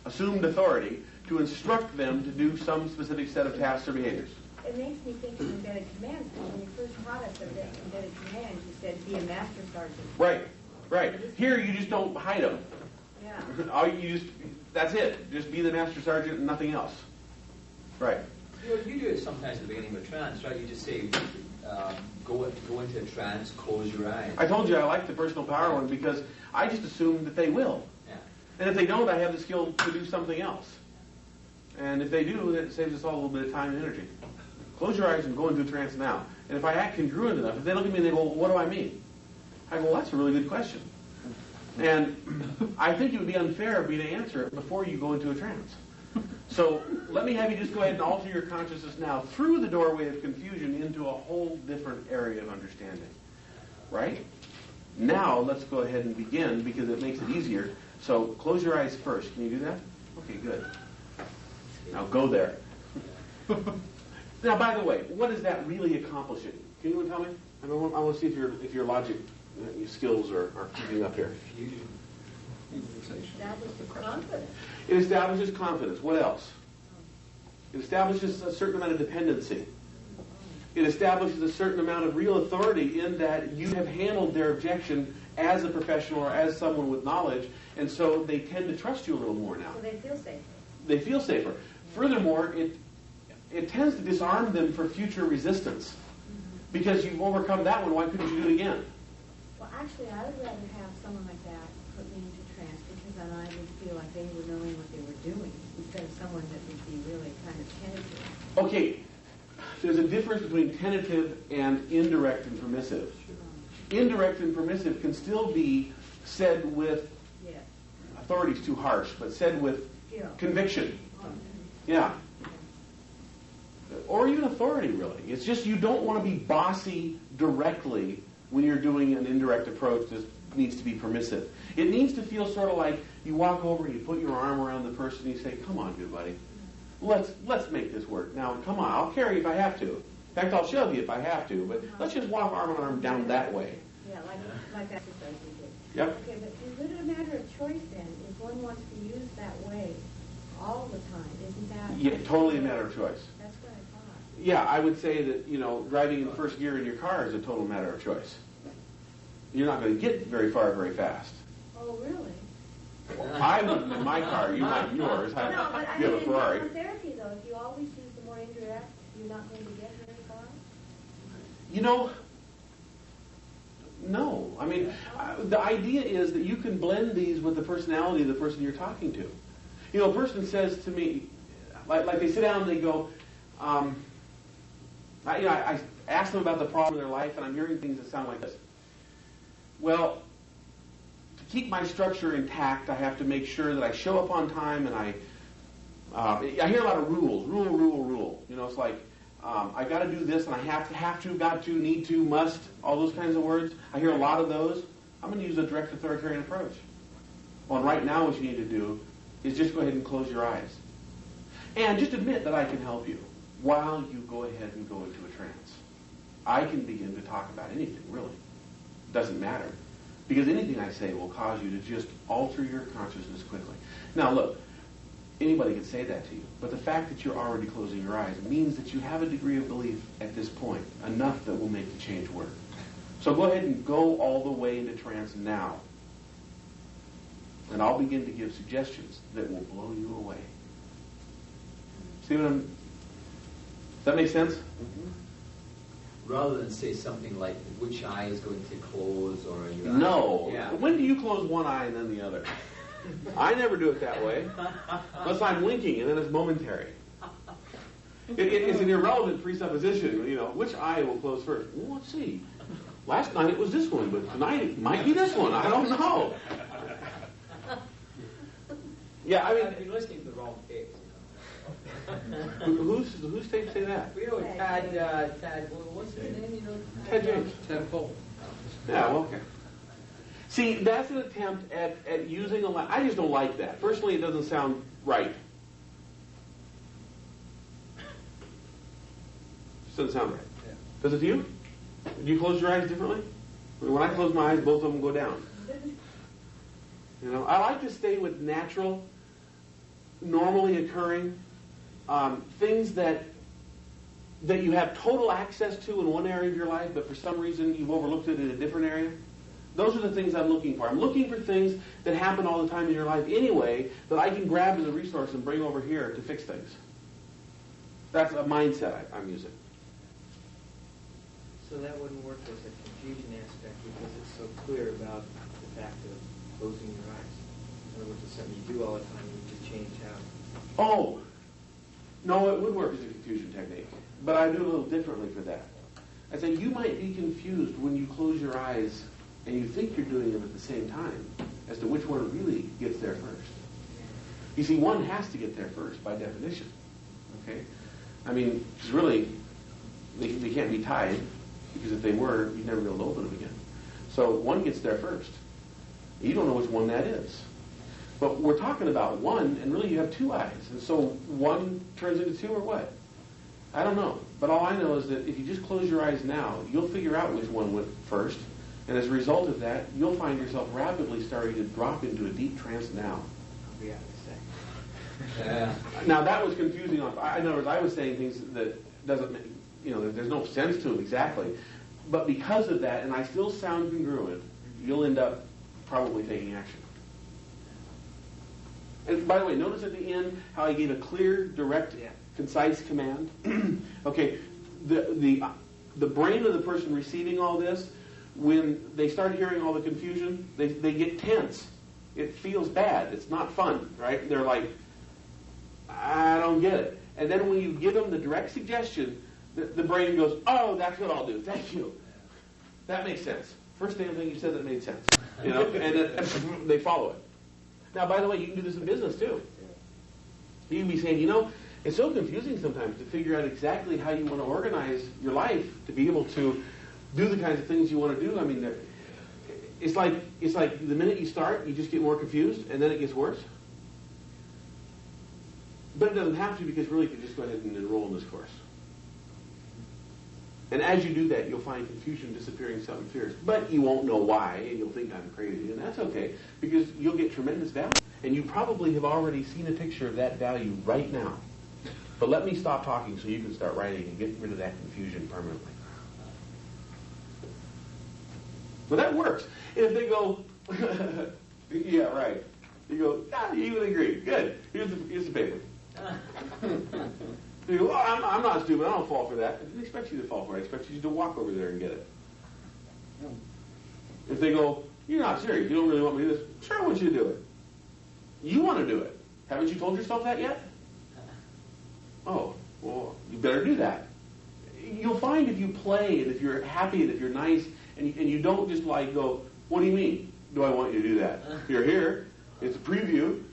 assumed authority, to instruct them to do some specific set of tasks or behaviors. It makes me think of embedded commands, because when you first taught us embedded commands, you said be a master sergeant. Right. Here, you just don't hide them. Yeah. That's it. Just be the master sergeant and nothing else. Right. You do it sometimes at the beginning of a trance, right? You just say, go into a trance, close your eyes. I told you I like the personal power one because I just assume that they will. Yeah. And if they don't, I have the skill to do something else. And if they do, it saves us all a little bit of time and energy. Close your eyes and go into a trance now. And if I act congruent enough, if they look at me and they go, well, what do I mean? I go, well, that's a really good question. And I think it would be unfair of me to answer it before you go into a trance. So let me have you just go ahead and alter your consciousness now through the doorway of confusion into a whole different area of understanding. Right? Now let's go ahead and begin because it makes it easier. So close your eyes first. Can you do that? Okay, good. Now go there. Now, by the way, what is that really accomplishing? Can anyone tell me? I want to see if your logic, your skills are keeping up here. Establishes confidence. It establishes confidence. What else? It establishes a certain amount of dependency. It establishes a certain amount of real authority in that you have handled their objection as a professional or as someone with knowledge, and so they tend to trust you a little more now. So they feel safer. They feel safer. Furthermore, it tends to disarm them for future resistance. Because you've overcome that one, why couldn't you do it again? Well, actually, I would rather have someone like that put me into trance because then I would feel like they were knowing what they were doing instead of someone that would be really kind of tentative. Okay, there's a difference between tentative and indirect and permissive. Indirect and permissive can still be said with, authority's too harsh, but said with conviction. Yeah. Or even authority, really. It's just you don't want to be bossy directly when you're doing an indirect approach that needs to be permissive. It needs to feel sort of like you walk over and you put your arm around the person and you say, come on, good buddy. Let's make this work. Now, come on, I'll carry you if I have to. In fact, I'll shove you if I have to, but let's just walk arm in arm down that way. Yeah, like exercise we did. Yep. Okay, but is it a matter of choice then? If one wants to use that way all the time, isn't that? Yeah, totally a matter of choice. That's what I thought. Yeah, I would say that, driving in first gear in your car is a total matter of choice. You're not going to get very far very fast. Oh, really? I wouldn't in my car. You might in yours. No, but I you have a mean, Ferrari. in therapy, though, if you always use the more indirect, you're not going to get very far? You know, no. I mean, the idea is that you can blend these with the personality of the person you're talking to. You know, a person says to me, like they sit down and they go, I ask them about the problem in their life, and I'm hearing things that sound like this. Well, to keep my structure intact, I have to make sure that I show up on time, and I hear a lot of rules. Rule. You know, it's like, I got to do this, and I have to, got to, need to, must, all those kinds of words. I hear a lot of those. I'm going to use a direct authoritarian approach. Well, and right now what you need to do is just go ahead and close your eyes. And just admit that I can help you while you go ahead and go into a trance. I can begin to talk about anything, really. It doesn't matter. Because anything I say will cause you to just alter your consciousness quickly. Now, look, anybody can say that to you, but the fact that you're already closing your eyes means that you have a degree of belief at this point, enough that will make the change work. So go ahead and go all the way into trance now. And I'll begin to give suggestions that will blow you away. See what I'm... Does that make sense? Mm-hmm. Rather than say something like, which eye is going to close, or... No. Yeah. When do you close one eye and then the other? I never do it that way. Unless I'm winking, and then it's momentary. It's an irrelevant presupposition. You know, which eye will close first? Well, let's see. Last night it was this one, but tonight it might be this one. I don't know. Yeah, I mean... I've been listening to the wrong tapes. Whose tapes say that? You know, Tad, what's his name? You know, Ted James. Ted Cole. Yeah, well, okay. See, that's an attempt at using a... I just don't like that. Personally, it doesn't sound right. Just doesn't sound right. Yeah. Does it to you? Do you close your eyes differently? When I close my eyes, both of them go down. You know, I like to stay with natural, normally occurring things that you have total access to in one area of your life, but for some reason you've overlooked it in a different area. Those are the things I'm looking for. I'm looking for things that happen all the time in your life anyway that I can grab as a resource and bring over here to fix things. That's a mindset I'm using. So that wouldn't work as a confusion aspect because it's so clear about the fact of closing your eyes. In other words, it's something you do all the time. You just change how. Oh, no, it would work as a confusion technique, but I do a little differently for that. I say you might be confused when you close your eyes and you think you're doing them at the same time as to which one really gets there first. You see, one has to get there first by definition. Okay? I mean, because really, they can't be tied, because if they were, you'd never be able to open them again. So one gets there first. You don't know which one that is. But we're talking about one, and really you have two eyes. And so one turns into two or what? I don't know. But all I know is that if you just close your eyes now, you'll figure out which one went first. And as a result of that, you'll find yourself rapidly starting to drop into a deep trance now. I'll be out of a second. Now that was confusing. In other words, I was saying things that doesn't make, there's no sense to them exactly. But because of that, and I still sound congruent, you'll end up probably taking action. And by the way, notice at the end how I gave a clear, direct, concise command. Okay, the brain of the person receiving all this, when they start hearing all the confusion, they get tense. It feels bad. It's not fun, right? They're like, I don't get it. And then when you give them the direct suggestion, the brain goes, oh, that's what I'll do. Thank you. That makes sense. First damn thing you said that made sense. And then they follow it. Now, by the way, you can do this in business, too. You can be saying, it's so confusing sometimes to figure out exactly how you want to organize your life to be able to do the kinds of things you want to do. I mean, it's like the minute you start, you just get more confused, and then it gets worse. But it doesn't have to, because really you can just go ahead and enroll in this course. And as you do that, you'll find confusion disappearing something fierce. But you won't know why, and you'll think I'm crazy, and that's okay, because you'll get tremendous value. And you probably have already seen a picture of that value right now. But let me stop talking so you can start writing and get rid of that confusion permanently. But that works. And if they go, yeah, right. You go, you even agree. Good. Here's the paper. You go, oh, I'm not stupid. I don't fall for that. I didn't expect you to fall for it. I expect you to walk over there and get it. If they go, you're not serious. You don't really want me to do this. Sure, I want you to do it. You want to do it. Haven't you told yourself that yet? Oh, well, you better do that. You'll find if you play and if you're happy and if you're nice and you don't just like go, what do you mean? Do I want you to do that? You're here. It's a preview.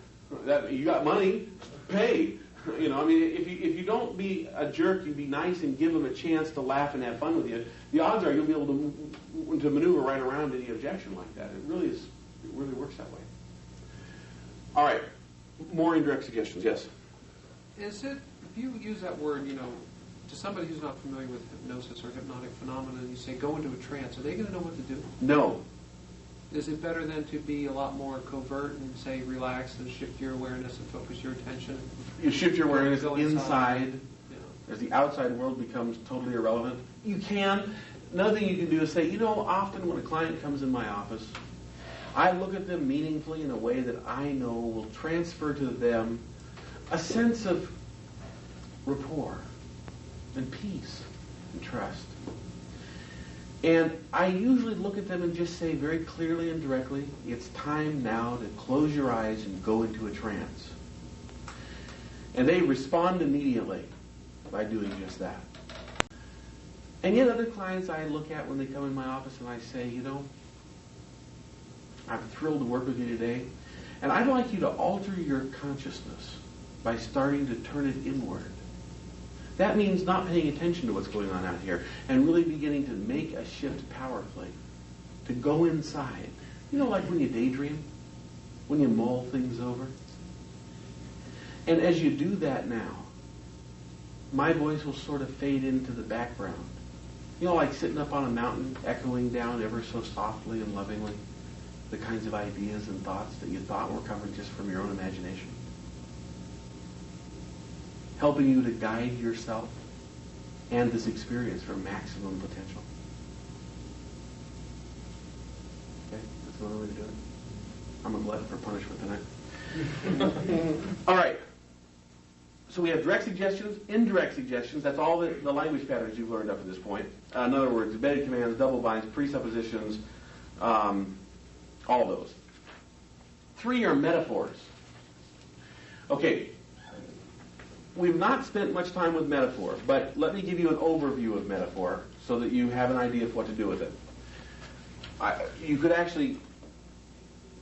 That you got money. Pay. You know, I mean, if you don't be a jerk, you be nice and give them a chance to laugh and have fun with you. The odds are you'll be able to maneuver right around any objection like that. It really works that way. All right, more indirect suggestions. Yes. Is it, if you use that word, to somebody who's not familiar with hypnosis or hypnotic phenomena, and you say go into a trance, are they going to know what to do? No. Is it better then to be a lot more covert and say relax and shift your awareness and focus your attention? You shift your awareness Go inside as the outside world becomes totally irrelevant. You can. Another thing you can do is say, often when a client comes in my office, I look at them meaningfully in a way that I know will transfer to them a sense of rapport and peace and trust. And I usually look at them and just say very clearly and directly, it's time now to close your eyes and go into a trance. And they respond immediately by doing just that. And yet other clients I look at when they come in my office and I say, I'm thrilled to work with you today. And I'd like you to alter your consciousness by starting to turn it inward. That means not paying attention to what's going on out here and really beginning to make a shift powerfully, to go inside. Like when you daydream, when you mull things over. And as you do that now, my voice will sort of fade into the background. Like sitting up on a mountain, echoing down ever so softly and lovingly the kinds of ideas and thoughts that you thought were coming just from your own imagination. Helping you to guide yourself and this experience for maximum potential. Okay, that's another way to do it. I'm a glutton for punishment tonight. All right. So we have direct suggestions, indirect suggestions. That's all the language patterns you've learned up to this point. In other words, embedded commands, double binds, presuppositions, all those. 3 are metaphors. Okay. We've not spent much time with metaphor, but let me give you an overview of metaphor so that you have an idea of what to do with it. You could actually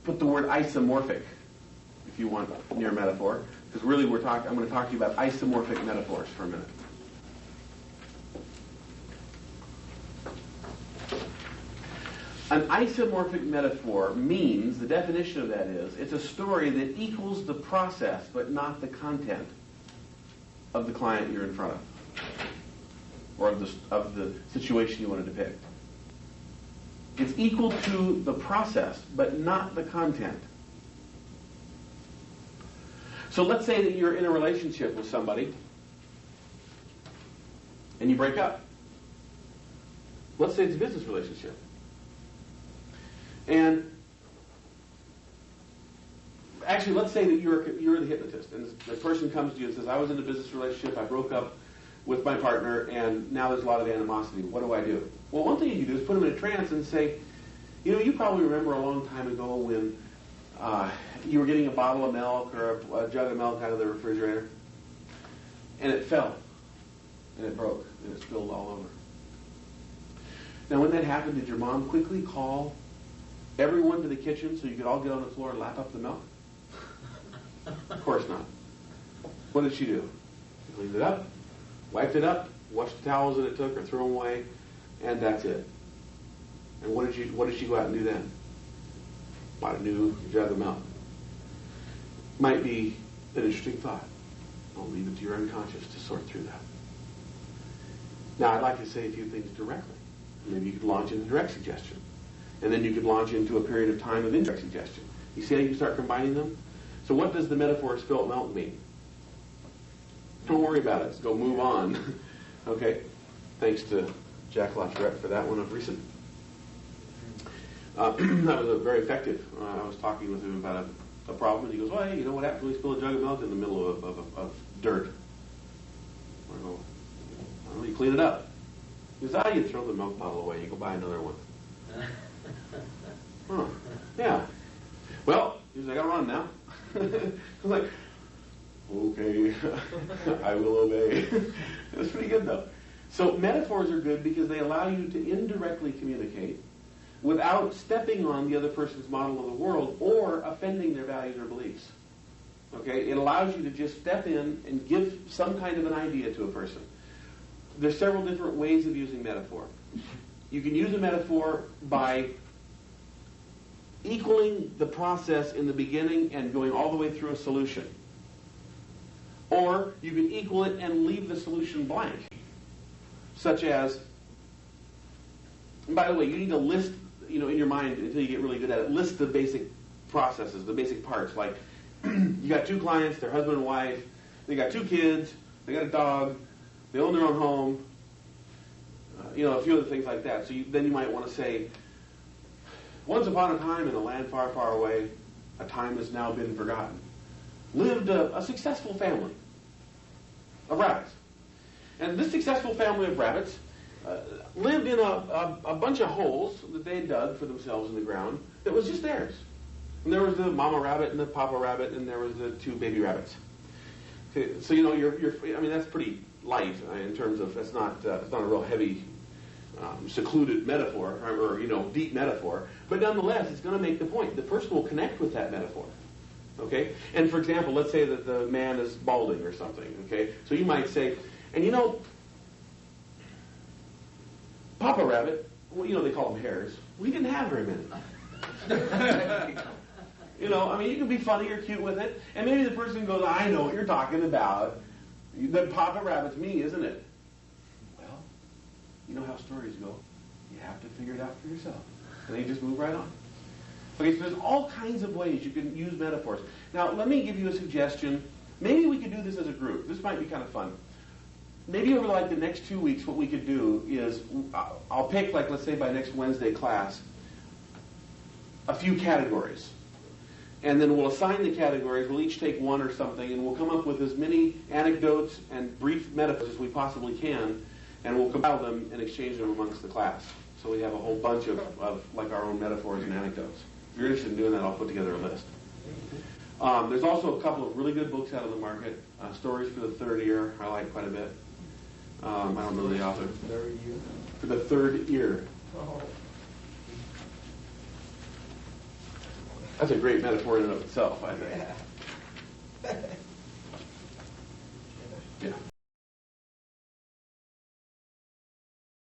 put the word isomorphic, if you want, near metaphor, because really I'm going to talk to you about isomorphic metaphors for a minute. An isomorphic metaphor means, the definition of that is, it's a story that equals the process but not the content of the client you're in front of, or of the situation you want to depict. It's equal to the process, but not the content. So let's say that you're in a relationship with somebody, and you break up. Let's say it's a business relationship. And actually, let's say that you're the hypnotist, and the person comes to you and says, I was in a business relationship, I broke up with my partner, and now there's a lot of animosity. What do I do? Well, one thing you can do is put them in a trance and say, you probably remember a long time ago when you were getting a bottle of milk or a jug of milk out of the refrigerator, and it fell, and it broke, and it spilled all over. Now, when that happened, did your mom quickly call everyone to the kitchen so you could all get on the floor and lap up the milk? Of course not. What did she do? She cleaned it up, wiped it up, washed the towels that it took or threw them away, and that's it. And what did she go out and do then? Bought a new jug of milk. Might be an interesting thought. I'll leave it to your unconscious to sort through that. Now, I'd like to say a few things directly. Maybe you could launch into direct suggestion. And then you could launch into a period of time of indirect suggestion. You see how you can start combining them? So what does the metaphor spilt milk mean? Don't worry about it. Go move on. Okay? Thanks to Jack LaTourette for that one of recent. That was very effective. I was talking with him about a problem, and he goes, well, hey, you know what happens when we spill a jug of milk in the middle of dirt? I go, I don't know, you clean it up. He goes, you throw the milk bottle away. You go buy another one. Huh. Yeah. Well, he says, I got to run now. I was like, okay, I will obey. It was pretty good, though. So metaphors are good because they allow you to indirectly communicate without stepping on the other person's model of the world or offending their values or beliefs. Okay? It allows you to just step in and give some kind of an idea to a person. There's several different ways of using metaphor. You can use a metaphor by equaling the process in the beginning and going all the way through a solution. Or you can equal it and leave the solution blank. Such as, and by the way, you need to list, in your mind until you get really good at it, list the basic processes, the basic parts. Like, you got 2 clients, they're husband and wife, they got 2 kids, they got a dog, they own their own home, a few other things like that. So then you might want to say, once upon a time in a land far, far away, a time has now been forgotten, lived a successful family of rabbits. And this successful family of rabbits lived in a bunch of holes that they had dug for themselves in the ground that was just theirs. And there was the mama rabbit and the papa rabbit, and there was the 2 baby rabbits. Okay, so that's pretty light in terms of it's not a real heavy, secluded metaphor or deep metaphor. But nonetheless, it's going to make the point. The person will connect with that metaphor. Okay, and for example, let's say that the man is balding or something. Okay, so you might say, and Papa Rabbit, they call them hares. We didn't have very many. You can be funny or cute with it, and maybe the person goes, I know what you're talking about. The Papa Rabbit's me, isn't it? Well, you know how stories go. You have to figure it out for yourself. And then you just move right on. Okay, so there's all kinds of ways you can use metaphors. Now, let me give you a suggestion. Maybe we could do this as a group. This might be kind of fun. Maybe over the next 2 weeks, what we could do is, I'll pick, let's say by next Wednesday class, a few categories. And then we'll assign the categories. We'll each take one or something, and we'll come up with as many anecdotes and brief metaphors as we possibly can, and we'll compile them and exchange them amongst the class. So we have a whole bunch of our own metaphors and anecdotes. If you're interested in doing that, I'll put together a list. There's also a couple of really good books out on the market. Stories for the Third Ear, I like quite a bit. I don't know the author. For the Third Ear. Oh. That's a great metaphor in and of itself, I think. Yeah.